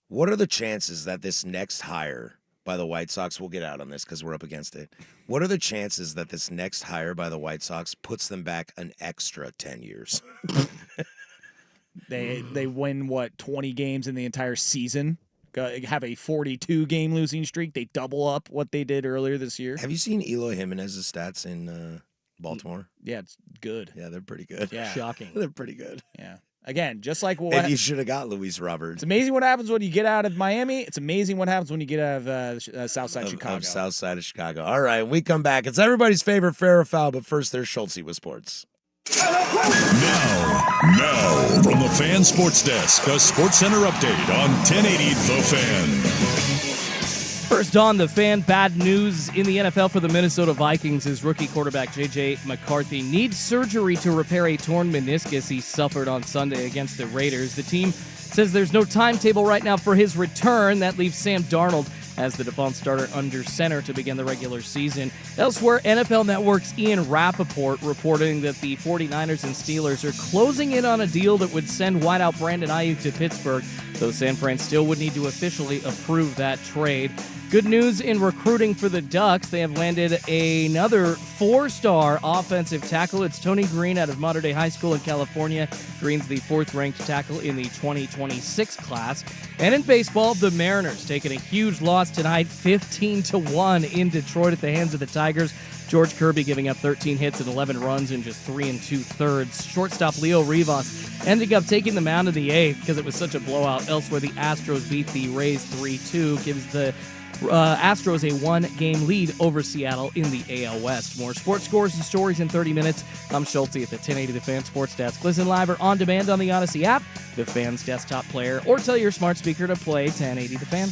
What are the chances that this next hire by the White Sox, we'll get out on this because we're up against it. What are the chances that this next hire by the White Sox puts them back an extra 10 years? They win, 20 games in the entire season? Have a 42-game losing streak. They double up what they did earlier this year. Have you seen Eloy Jimenez's stats in Baltimore? Yeah, it's good. Yeah, they're pretty good. Yeah. Shocking. They're pretty good. Yeah. Again, just like And you should have got Luis Robert. it's amazing what happens when you get out of Miami. It's amazing what happens when you get out of South Side Chicago. Of South Side of Chicago. All right, we come back. It's everybody's favorite fair or foul, but first there's Schultz with sports. Now, from the Fan Sports Desk, a Sports Center update on 1080 The Fan. First on the Fan, bad news in the NFL for the Minnesota Vikings as rookie quarterback J.J. McCarthy needs surgery to repair a torn meniscus he suffered on Sunday against the Raiders. The team says there's no timetable right now for his return. That leaves Sam Darnold as the default starter under center to begin the regular season. Elsewhere, NFL Network's Ian Rappaport reporting that the 49ers and Steelers are closing in on a deal that would send wideout Brandon Ayuk to Pittsburgh, though San Fran still would need to officially approve that trade. Good news in recruiting for the Ducks. They have landed another 4-star offensive tackle. It's Tony Green out of Mater Dei High School in California. Green's the 4th-ranked tackle in the 2026 class. And in baseball, the Mariners taking a huge loss tonight, 15-1 in Detroit at the hands of the Tigers. George Kirby giving up 13 hits and 11 runs in just 3 2/3. Shortstop Leo Rivas ending up taking the mound in the 8th because it was such a blowout. Elsewhere, the Astros beat the Rays 3-2, gives the Astros a 1-game lead over Seattle in the AL West. More sports scores and stories in 30 minutes. I'm Schulte at the 1080 The Fan Sports Desk. Listen live or on demand on the Odyssey app, the Fan's desktop player, or tell your smart speaker to play 1080 The Fan.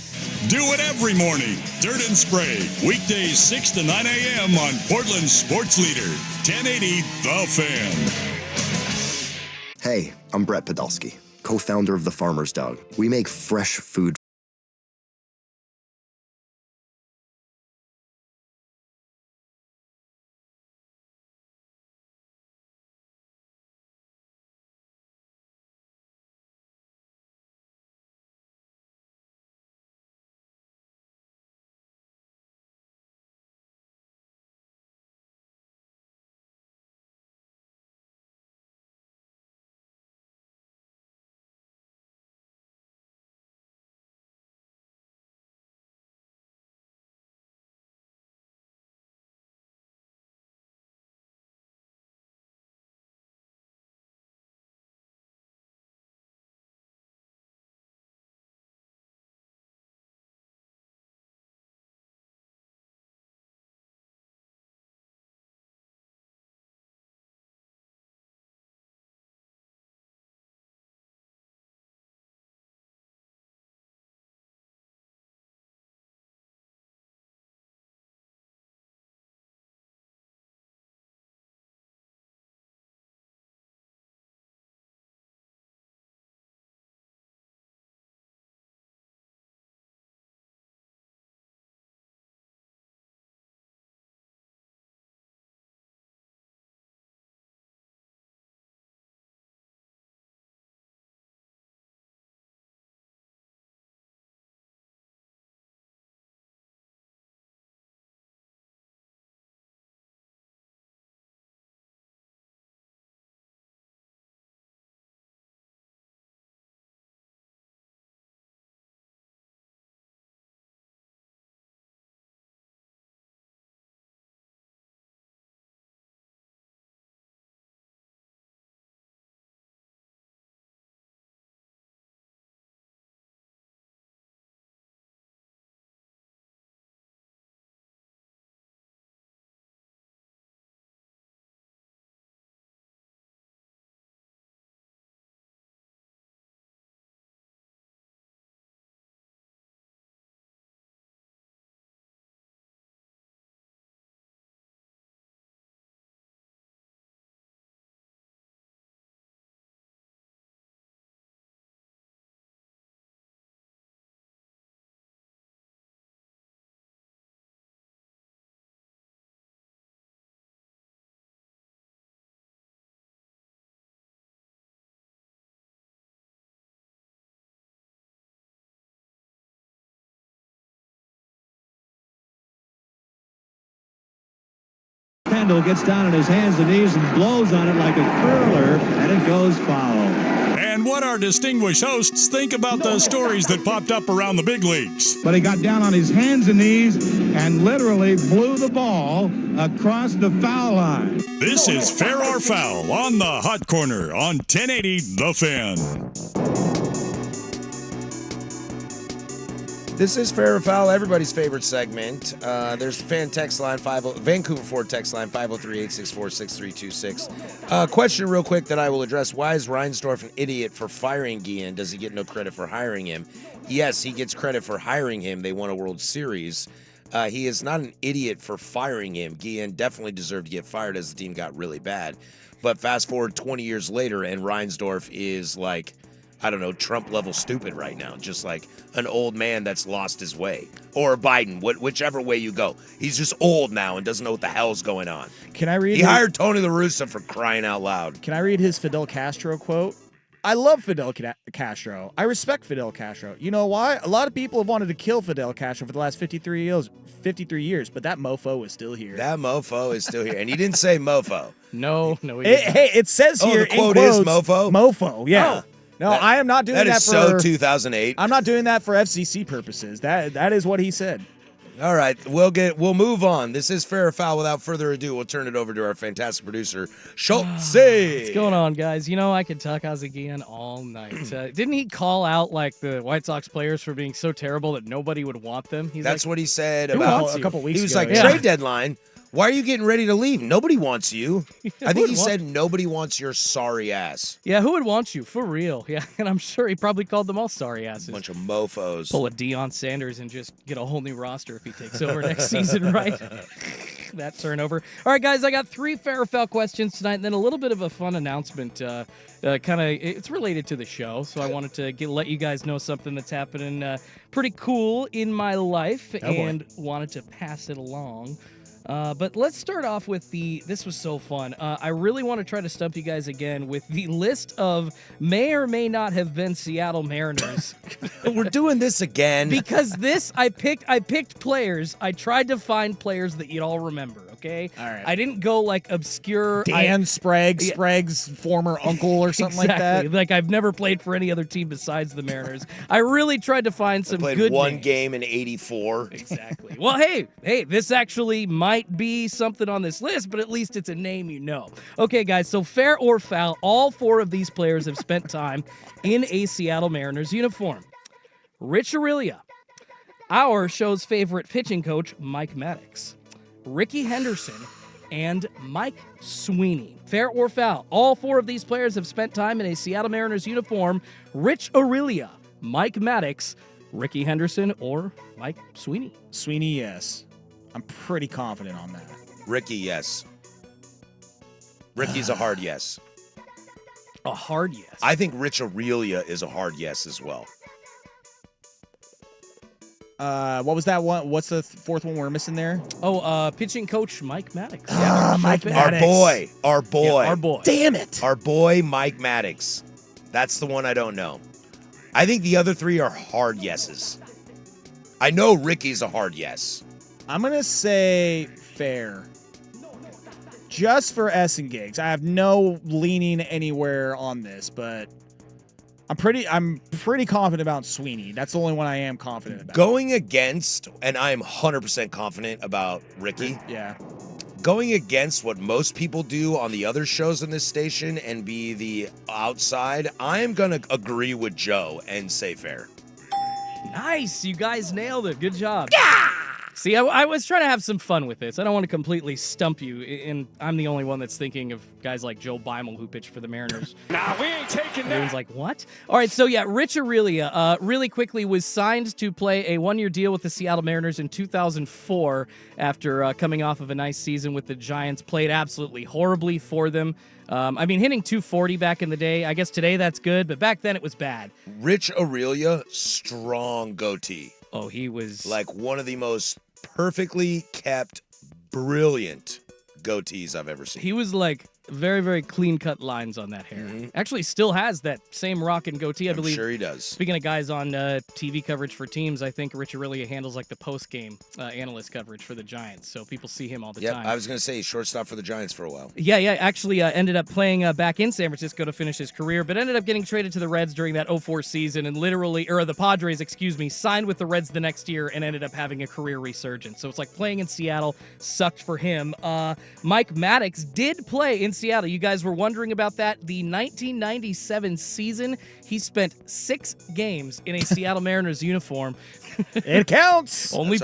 Do it every morning. Dirt and Spray. Weekdays 6 to 9 a.m. on Portland's sports leader, 1080 The Fan. Hey, I'm Brett Podolsky, co-founder of The Farmer's Dog. We make fresh food Kendall gets down on his hands and knees and blows on it like a curler, and it goes foul. And what our distinguished hosts think about the stories that popped up around the big leagues. But he got down on his hands and knees and literally blew the ball across the foul line. This is Fair or Foul on the Hot Corner on 1080 The Fan. This is Fair or Foul, everybody's favorite segment. There's the fan text line, Vancouver Ford text line, 503-864-6326. Question real quick that I will address. Why is Reinsdorf an idiot for firing Guillen? Does he get no credit for hiring him? Yes, he gets credit for hiring him. They won a World Series. He is not an idiot for firing him. Guillen definitely deserved to get fired as the team got really bad. But fast forward 20 years later, and Reinsdorf is like, I don't know, Trump-level stupid right now. Just like an old man that's lost his way. Or Biden, whichever way you go. He's just old now and doesn't know what the hell's going on. Can I read? He hired Tony La Russa for crying out loud. Can I read his Fidel Castro quote? I love Fidel Castro. I respect Fidel Castro. You know why? A lot of people have wanted to kill Fidel Castro for the last 53 years, but that mofo is still here. That mofo is still here. And he didn't say mofo. No, he didn't. Hey, it says here the quote in quotes, is mofo? Mofo, yeah. Oh. No, I am not doing that That is for... so 2008. I'm not doing that for FCC purposes. That is what he said. All right, we'll move on. This is Fair or Foul. Without further ado, we'll turn it over to our fantastic producer, Schultze. What's going on, guys? You know, I could talk Oz all night. Didn't he call out like the White Sox players for being so terrible that nobody would want them? That's what he said Who about wants a couple weeks He was ago. like, Yeah. trade deadline. Why are you getting ready to leave? Nobody wants you. I think he would said nobody wants your sorry ass. Yeah, who would want you? For real. Yeah, and I'm sure he probably called them all sorry asses. Bunch of mofos. Pull a Deion Sanders and just get a whole new roster if he takes over next season, right? That turnover. All right, guys, I got 3 Fair or Foul questions tonight, and then a little bit of a fun announcement. It's related to the show, so I wanted to let you guys know something that's happening pretty cool in my life, and wanted to pass it along. But let's start off with this was so fun. I really want to try to stump you guys again with the list of may or may not have been Seattle Mariners. We're doing this again. Because I picked players. I tried to find players that you'd all remember, okay? All right. I didn't go like obscure. Dan Sprague, Sprague's former uncle or something like that. Like I've never played for any other team besides the Mariners. I really tried to find some played good one names. game in '84. Exactly. Well, hey, this actually might be something on this list, but at least it's a name you know. Okay, guys, so Fair or Foul, all 4 of these players have spent time in a Seattle Mariners uniform. Rich Aurilia, our show's favorite pitching coach, Mike Maddox, Ricky Henderson, and Mike Sweeney. Fair or Foul, all 4 of these players have spent time in a Seattle Mariners uniform. Rich Aurilia, Mike Maddox, Ricky Henderson, or Mike Sweeney. Sweeney, yes. I'm pretty confident on that. Ricky, yes. Ricky's a hard yes. A hard yes. I think Rich Aurilia is a hard yes as well. What was that one? What's the 4th one we're missing there? Pitching coach Mike Maddox. Mike Maddox. Our boy. Damn it. Our boy, Mike Maddox. That's the one I don't know. I think the other 3 are hard yeses. I know Ricky's a hard yes. I'm going to say Fair. Just for S and gigs. I have no leaning anywhere on this, but I'm pretty confident about Sweeney. That's the only one I am confident about. Going against, and I am 100% confident about Ricky. Yeah. Going against what most people do on the other shows in this station and be the outside, I am going to agree with Joe and say Fair. Nice. You guys nailed it. Good job. Yeah! See, I was trying to have some fun with this. I don't want to completely stump you, and I'm the only one that's thinking of guys like Joe Beimel who pitched for the Mariners. Nah, we ain't taking that. Everyone's like, what? All right, so yeah, Rich Aurilia really quickly was signed to play a 1-year deal with the Seattle Mariners in 2004 after coming off of a nice season with the Giants. Played absolutely horribly for them. Hitting 240 back in the day. I guess today that's good, but back then it was bad. Rich Aurilia, strong goatee. Oh, he was... Like one of the most perfectly kept, brilliant goatees I've ever seen. He was like Very, very clean-cut lines on that hair. Actually, still has that same rock and goatee, I I'm believe. sure he does. Speaking of guys on TV coverage for teams, I think Rich Aurilia handles like the post-game analyst coverage for the Giants, so people see him all the time. I was going to say shortstop for the Giants for a while. Yeah. Actually, ended up playing back in San Francisco to finish his career, but ended up getting traded to the Reds during that 04 season, and the Padres, signed with the Reds the next year and ended up having a career resurgence. So it's like playing in Seattle sucked for him. Mike Maddox did play in Seattle. You guys were wondering about that. The 1997 season, he spent 6 games in a Seattle Mariners uniform. It counts. Only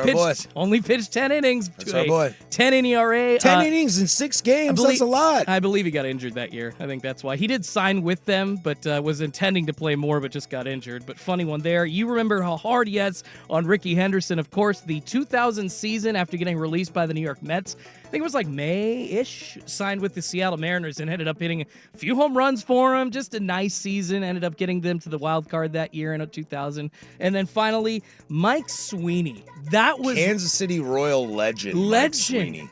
pitched 10 innings. That's our boy. 10 in ERA. 10 innings in 6 games. That's a lot. I believe he got injured that year. I think that's why. He did sign with them, but was intending to play more, but just got injured. But funny one there. You remember how hard he has on Ricky Henderson. Of course, the 2000 season after getting released by the New York Mets, I think it was like May-ish, signed with the Seattle Mariners and ended up hitting a few home runs for him. Just a nice season. Ended up getting them to the wild card that year in 2000. And then finally, Mike Sweeney. That was Kansas City Royal legend.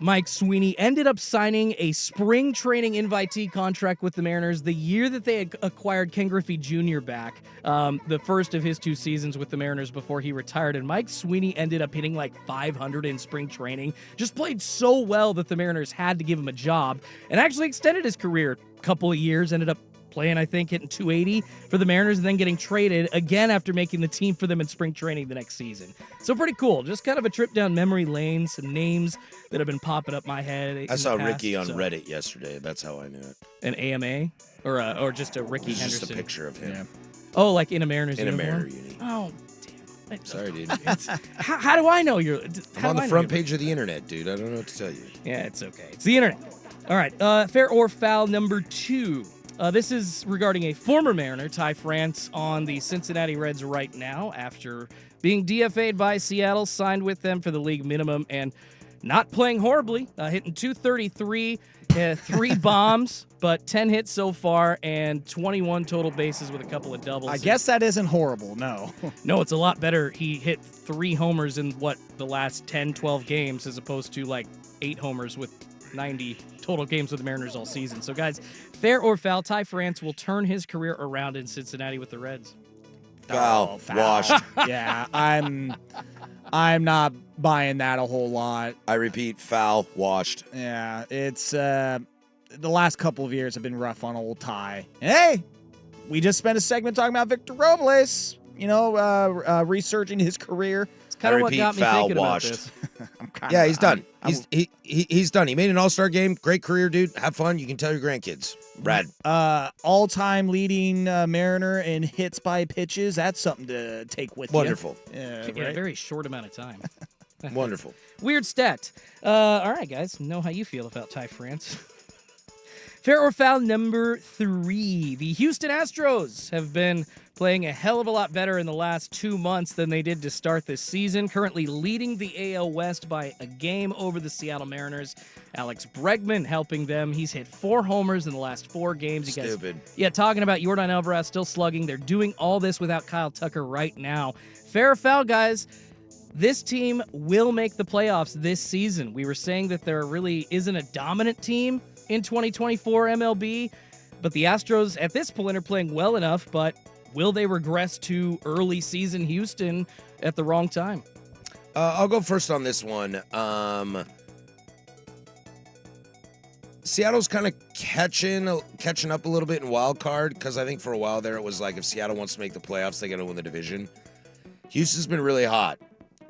Mike Sweeney ended up signing a spring training invitee contract with the Mariners the year that they had acquired Ken Griffey Jr. back, the first of his 2 seasons with the Mariners before he retired. And Mike Sweeney ended up hitting like 500 in spring training. Just played so well that the Mariners had to give him a job and actually extended his career a couple of years. Ended up playing, I think, hitting 280 for the Mariners and then getting traded again after making the team for them in spring training the next season. So pretty cool. Just kind of a trip down memory lane, some names that have been popping up my head. I saw Ricky on Reddit yesterday. That's how I knew it. An AMA? Or just a Ricky Henderson? Just a picture of him. Yeah. Oh, like in a Mariners uniform? In a Mariner uni. Oh, damn. Sorry, dude. How do I know you're... I'm on the front page of the internet, dude. I don't know what to tell you. Yeah, it's okay. It's the internet. All right. Fair or foul number 2. This is regarding a former Mariner, Ty France, on the Cincinnati Reds right now after being DFA'd by Seattle, signed with them for the league minimum, and not playing horribly, hitting .233, 3 bombs, but 10 hits so far, and 21 total bases with a couple of doubles. I guess that isn't horrible, no. No, it's a lot better. He hit 3 homers in, the last 10, 12 games, as opposed to, 8 homers with 90 total games with the Mariners all season. So, guys, fair or foul, Ty France will turn his career around in Cincinnati with the Reds. Foul. Washed. Yeah, I'm not buying that a whole lot. I repeat, foul. Washed. Yeah, it's the last couple of years have been rough on old Ty. Hey, we just spent a segment talking about Victor Robles, researching his career. It's kind of what got me foul, thinking washed. about this. Yeah, he's done. He's done. He made an all-star game. Great career, dude. Have fun. You can tell your grandkids. Brad. All-time leading Mariner in hits by pitches. That's something to take with Wonderful. you. In a very short amount of time. Wonderful. Weird stat. All right, guys. Know how you feel about Ty France. Fair or foul number 3. The Houston Astros have been playing a hell of a lot better in the last 2 months than they did to start this season, currently leading the AL West by a game over the Seattle Mariners. Alex Bregman helping them. He's hit 4 homers in the last 4 games. You guys, Stupid. Yeah, talking about Yordan Alvarez still slugging. They're doing all this without Kyle Tucker right now. Fair or foul, guys? This team will make the playoffs this season. We were saying that there really isn't a dominant team in 2024 MLB, but the Astros at this point are playing well enough, but will they regress to early season Houston at the wrong time? I'll go first on this one. Seattle's kind of catching up a little bit in wild card, because I think for a while there it was like if Seattle wants to make the playoffs, they got to win the division. Houston's been really hot.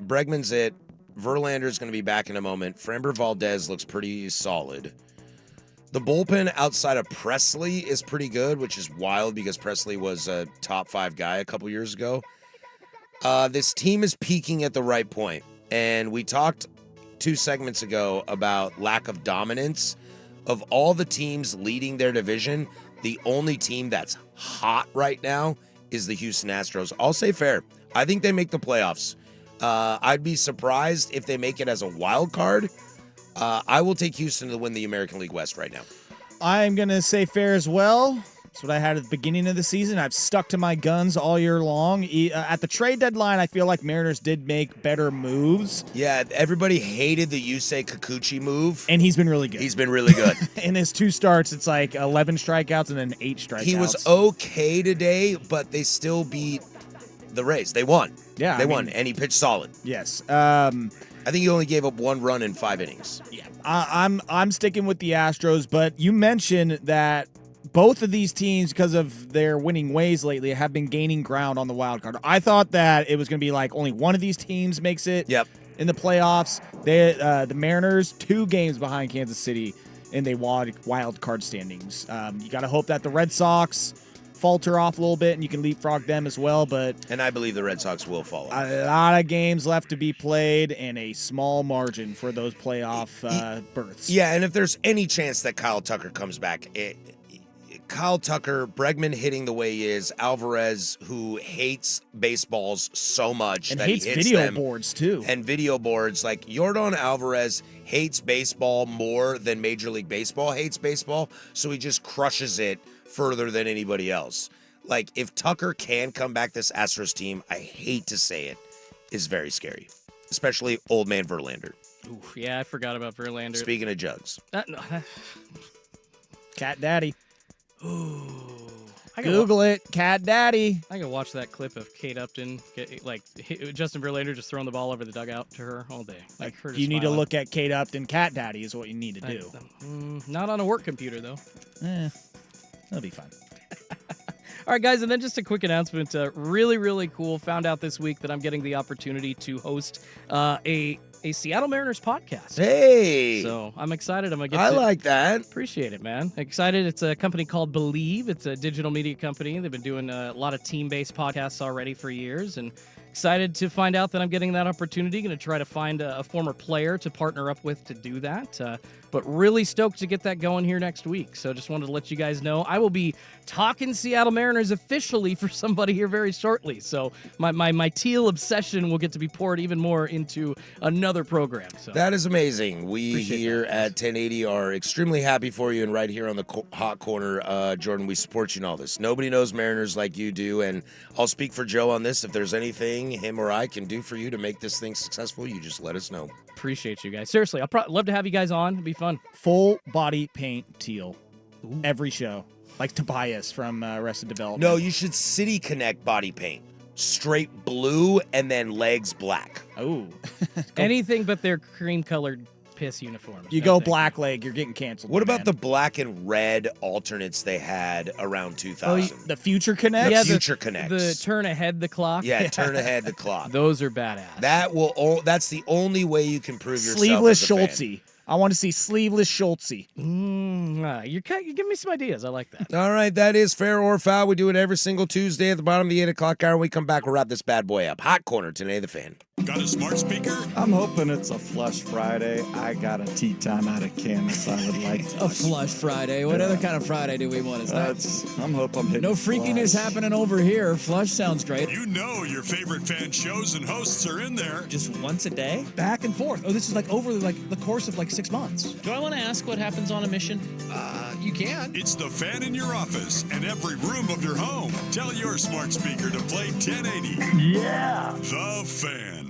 Bregman's it. Verlander's going to be back in a moment. Framber Valdez looks pretty solid. The bullpen outside of Presley is pretty good, which is wild because Presley was a top 5 guy a couple years ago. This team is peaking at the right point. And we talked 2 segments ago about lack of dominance. Of all the teams leading their division, the only team that's hot right now is the Houston Astros. I'll say fair. I think they make the playoffs. I'd be surprised if they make it as a wild card. I will take Houston to win the American League West right now. I'm going to say fair as well. That's what I had at the beginning of the season. I've stuck to my guns all year long. At the trade deadline, I feel like Mariners did make better moves. Yeah, everybody hated the Yusei Kikuchi move. And he's been really good. He's been really good. In his 2 starts, it's like 11 strikeouts and then 8 strikeouts. He was okay today, but they still beat the Rays. They won. Yeah, They won, and he pitched solid. Yes. I think he only gave up 1 run in 5 innings. Yeah. I'm sticking with the Astros, but you mentioned that both of these teams, because of their winning ways lately, have been gaining ground on the wild card. I thought that it was going to be like only one of these teams makes it in the playoffs. The Mariners 2 games behind Kansas City in the wild card standings. You got to hope that the Red Sox falter off a little bit and you can leapfrog them as well. And I believe the Red Sox will follow. A lot of games left to be played and a small margin for those playoff berths. Yeah, and if there's any chance that Kyle Tucker comes back, Kyle Tucker, Bregman hitting the way he is, Alvarez, who hates baseballs so much and that hates he hits video them, boards too. and video boards. Like Yordan Alvarez hates baseball more than Major League Baseball hates baseball, so he just crushes it further than anybody else. Like if Tucker can come back, this Astros team, I hate to say it, is very scary, especially old man Verlander. Oof, yeah, I forgot about Verlander. Speaking of jugs, Cat Daddy. Ooh. Google it, Cat Daddy. I can watch that clip of Kate Upton, Justin Verlander just throwing the ball over the dugout to her all day. Like her You need to smiling. look at Kate Upton. Cat Daddy is what you need to do. Not on a work computer, though. That'll be fine. All right, guys, and then just a quick announcement. Really, really cool. Found out this week that I'm getting the opportunity to host a Seattle Mariners podcast. Hey! So I'm excited. I'm going to get I to like that. Appreciate it, man. Excited. It's a company called Believe. It's a digital media company. They've been doing a lot of team-based podcasts already for years, and excited to find out that I'm getting that opportunity. Going to try to find a former player to partner up with to do that. But really stoked to get that going here next week. So just wanted to let you guys know I will be talking Seattle Mariners officially for somebody here very shortly. So my teal obsession will get to be poured even more into another program. So That is amazing. We Appreciate here that. at 1080 are extremely happy for you, and right here on the hot corner, Jordan, we support you in all this. Nobody knows Mariners like you do, and I'll speak for Joe on this. If there's anything him or I can do for you to make this thing successful, you just let us know. appreciate you guys. Seriously, I'll love to have you guys on. It'd be fun. Full body paint teal. Every show. Like Tobias from Arrested Development. No, you should City Connect body paint. Straight blue and then legs black. Oh. Anything but their cream-colored piss uniforms. You No, go thank black leg, you're getting canceled. What about man. the black and red alternates they had around 2000? the Future Connect? The Yeah, Future Connects. The turn ahead the clock. Yeah, turn ahead the clock. Those are badass. That's the only way you can prove yourself Sleeveless as a fan. Schultze. I want to see sleeveless Schultze. You're giving me some ideas. I like that. All right, that is Fair or Foul. We do it every single Tuesday at the bottom of the 8 o'clock hour. When we come back, we'll wrap this bad boy up. Hot Corner today, the fan. Got a smart speaker? I'm hoping it's a flush Friday. I got a tea time out of Canis I would like to. A flush Friday. What other kind of Friday do we want? Is I'm hoping I'm hitting no freakiness flush. happening over here. Flush sounds great. You know your favorite fan shows and hosts are in there. Just once a day? Back and forth. Oh, this is like over like the course of like 6 months. Do I want to ask what happens on a mission? You can. It's the fan in your office and every room of your home. Tell your smart speaker to play 1080. Yeah. The Fan.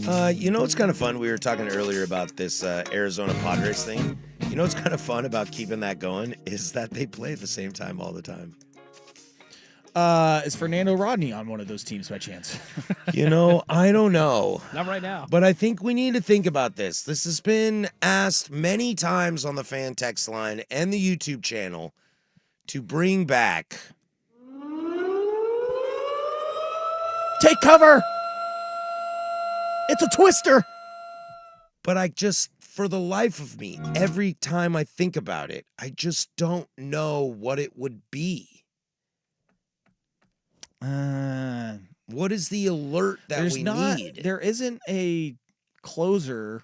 You know what's kind of fun? We were talking earlier about this Arizona Padres thing. You know what's kind of fun about keeping that going is that they play at the same time all the time. Is Fernando Rodney on one of those teams by chance? You know, I don't know. Not right now. But I think we need to think about this. This has been asked many times on the fan text line and the YouTube channel to bring back. Take cover! It's a twister! But I just, for the life of me, every time I think about it, I just don't know what it would be. What is the alert that we need? There isn't a closer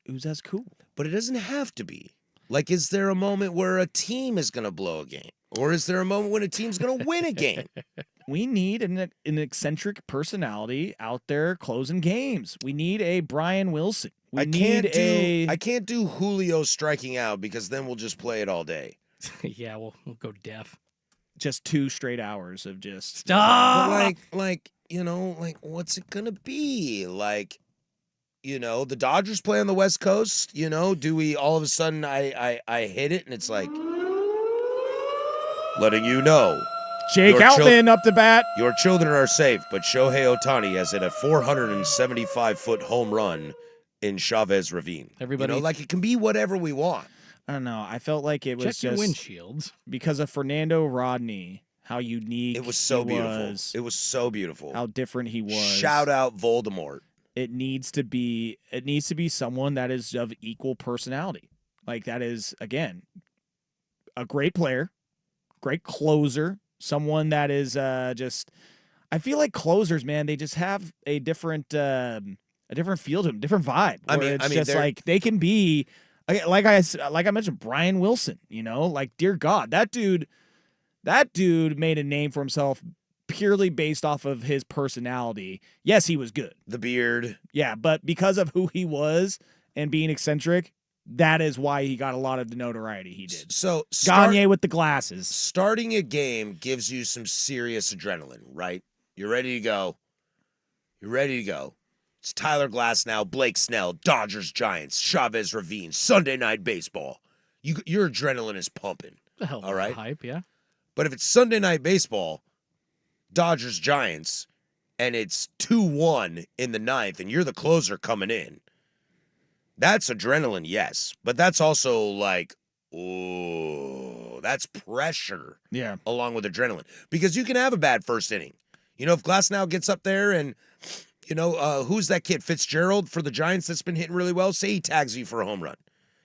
who's as cool. But it doesn't have to be. Like, is there a moment where a team is going to blow a game? Or is there a moment when a team's going to win a game? We need an eccentric personality out there closing games. We need a Brian Wilson. I can't do Julio striking out because then we'll just play it all day. Yeah, we'll go deaf. Just 2 straight hours of just stop. But what's it gonna be? Like, the Dodgers play on the West Coast. Do we all of a sudden I hit it and it's like letting you know. Jake Outman up the bat. Your children are safe, but Shohei Ohtani has hit a 475-foot home run in Chavez Ravine. Everybody, it can be whatever we want. I don't know. I felt like it was check your just windshields because of Fernando Rodney. How unique it was so beautiful. It was so beautiful. How different he was. Shout out Voldemort. It needs to be someone that is of equal personality. Like that is again a great player, great closer, someone that is just. I feel like closers, man, they just have a different feel to them, different vibe. Like they can be. Like I mentioned, Brian Wilson, dear God, that dude made a name for himself purely based off of his personality. Yes, he was good. The beard. Yeah, but because of who he was and being eccentric, that is why he got a lot of the notoriety he did. So Gagne with the glasses. Starting a game gives you some serious adrenaline, right? You're ready to go. It's Tyler Glasnow, Blake Snell, Dodgers, Giants, Chavez Ravine, Sunday Night Baseball. Your adrenaline is pumping. The hell, all right? Hype, yeah. But if it's Sunday Night Baseball, Dodgers, Giants, and it's 2-1 in the ninth, and you're the closer coming in, that's adrenaline, yes. But that's also like, that's pressure. Yeah. Along with adrenaline. Because you can have a bad first inning. If Glasnow gets up there and... who's that kid, Fitzgerald, for the Giants that's been hitting really well? Say he tags you for a home run.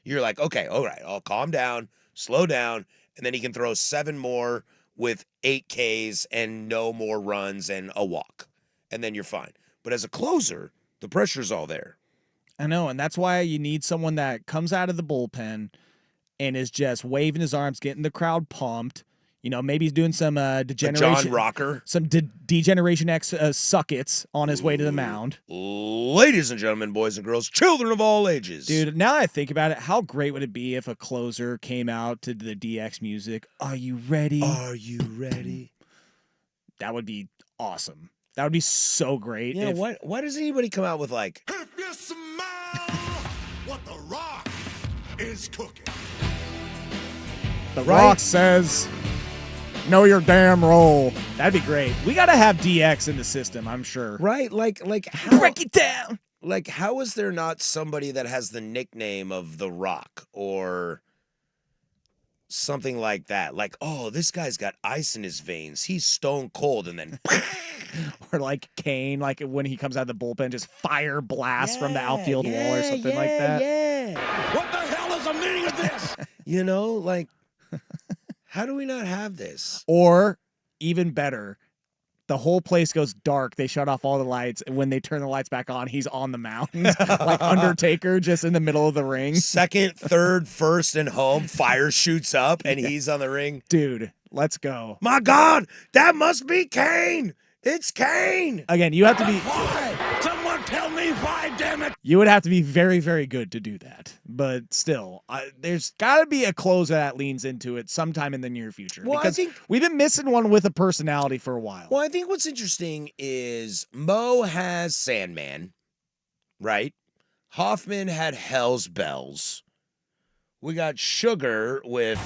You're like, okay, all right, I'll calm down, slow down, and then he can throw 7 more with 8 Ks and no more runs and a walk. And then you're fine. But as a closer, the pressure's all there. I know, and that's why you need someone that comes out of the bullpen and is just waving his arms, getting the crowd pumped. Maybe he's doing some degeneration. John Rocker. Some Degeneration X suckets on his way to the mound. Ladies and gentlemen, boys and girls, children of all ages. Dude, now I think about it, how great would it be if a closer came out to the DX music? Are you ready? Are you ready? That would be awesome. That would be so great. Yeah, why does anybody come out with like... If you smell what the Rock is cooking. The Rock says... Know your damn role. That'd be great. We got to have DX in the system, I'm sure. Right? Like how, break it down. Like, how is there not somebody that has the nickname of The Rock or something like that? Like, oh, this guy's got ice in his veins. He's stone cold. And then... or like Kane, like when he comes out of the bullpen, just fire blasts from the outfield wall or something like that. Yeah. What the hell is the meaning of this? Like... How do we not have this? Or, even better, the whole place goes dark. They shut off all the lights. And when they turn the lights back on, he's on the mound. Like Undertaker, just in the middle of the ring. Second, third, first, and home. Fire shoots up, and he's on the ring. Dude, let's go. My God, that must be Kane. It's Kane. Again, you have to be... Why? Someone tell me why, damn it. You would have to be very, very good to do that. But still, there's got to be a closer that leans into it sometime in the near future. Well, because I think we've been missing one with a personality for a while. Well, I think what's interesting is Mo has Sandman, right? Hoffman had Hell's Bells. We got Sugar with...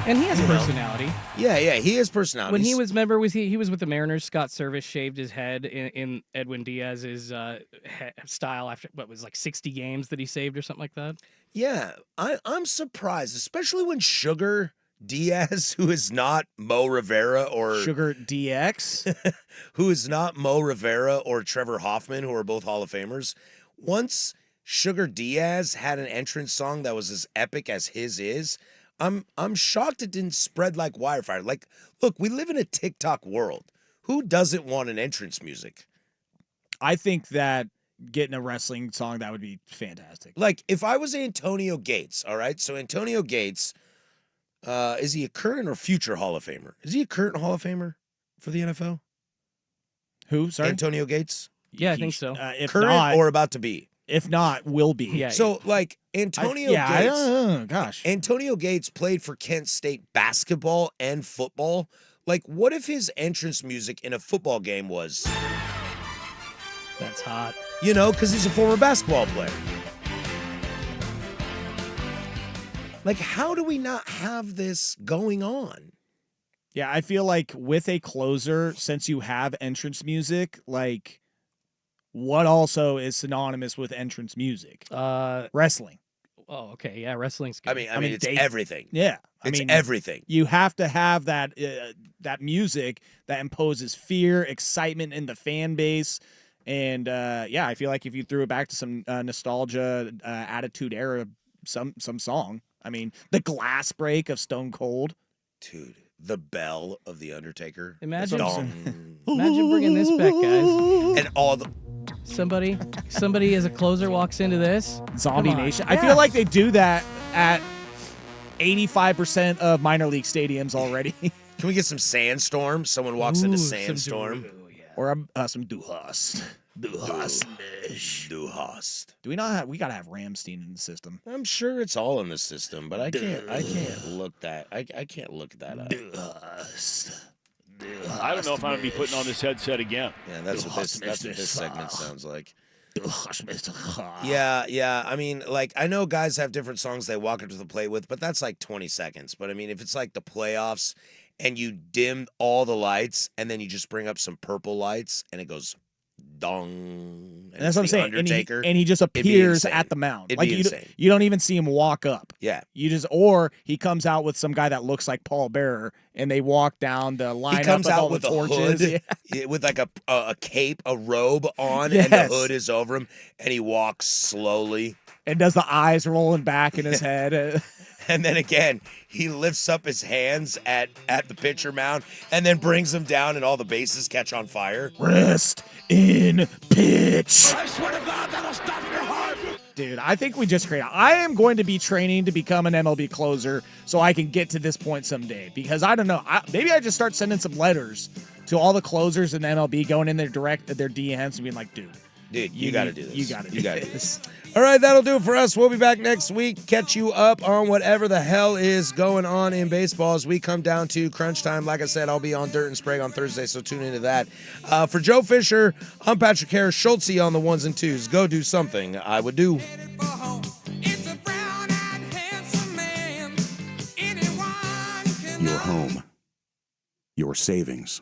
And he has personality. Yeah, he has personality. When he was he was with the Mariners. Scott Service shaved his head in Edwin Diaz's style after what was like 60 games that he saved or something like that. Yeah, I'm surprised, especially when Sugar Diaz, who is not Mo Rivera or Sugar DX, who is not Mo Rivera or Trevor Hoffman, who are both Hall of Famers. Once Sugar Diaz had an entrance song that was as epic as his is, I'm shocked it didn't spread like wildfire. Like, look, we live in a TikTok world. Who doesn't want an entrance music? I think that getting a wrestling song, that would be fantastic. Like, if I was Antonio Gates, all right? So Antonio Gates, is he a current or future Hall of Famer? Is he a current Hall of Famer for the NFL? Who? Sorry? Antonio Gates? Yeah, I think so. If Current not, or about to be? If not, will be. Yeah. So, like, Antonio Gates. Gosh. Antonio Gates played for Kent State basketball and football. Like, what if his entrance music in a football game was... That's hot. You know, because he's a former basketball player. Like, how do we not have this going on? Yeah, I feel like with a closer, since you have entrance music, like, what also is synonymous with entrance music? Wrestling. Oh, okay. Yeah, wrestling's good. I mean, it's everything. Yeah. It's everything. You have to have that that music that imposes fear, excitement in the fan base. And yeah, I feel like if you threw it back to some nostalgia, Attitude Era, some song. I mean, the glass break of Stone Cold. Dude, the bell of The Undertaker. Imagine Dong. bringing this back, guys. And all the... Somebody as a closer walks into this. Zombie Come on. Nation. Yeah. I feel like they do that at 85% of minor league stadiums already. Can we get some Sandstorm? Someone walks into Sandstorm. Or some Du Hast. Duhast. Do we not have? We gotta have Ramstein in the system. I'm sure it's all in the system, but I can't look that. I can't look that up. I don't know if I'm gonna be putting on this headset again. Yeah, that's what this segment sounds like. Yeah. I mean, like, I know guys have different songs they walk up to the plate with, but that's like 20 seconds. But I mean, if it's like the playoffs and you dim all the lights and then you just bring up some purple lights and it goes dong. And that's what I'm saying. Undertaker, and he just appears at the mound. Like you don't even see him walk up. Yeah. Or he comes out with some guy that looks like Paul Bearer and they walk down the line. He comes with out all with the a torches. hood, with like a cape, a robe on, Yes. and the hood is over him, and he walks slowly. And does the eyes rolling back in his head. And then again, he lifts up his hands at the pitcher mound and then brings them down, and all the bases catch on fire. Rest in pitch. I swear to God, that'll stop your heart. Dude, I think we just created. I am going to be training to become an MLB closer so I can get to this point someday. Because I don't know, maybe I just start sending some letters to all the closers in the MLB, going in their DMs and being like, dude, you got to do this. You got to do this. All right, that'll do it for us. We'll be back next week. Catch you up on whatever the hell is going on in baseball as we come down to crunch time. Like I said, I'll be on Dirt and Sprague on Thursday, so tune into that. For Joe Fisher, I'm Patrick Harris. Schultze on the ones and twos. Go do something I would do. Your home. Your savings.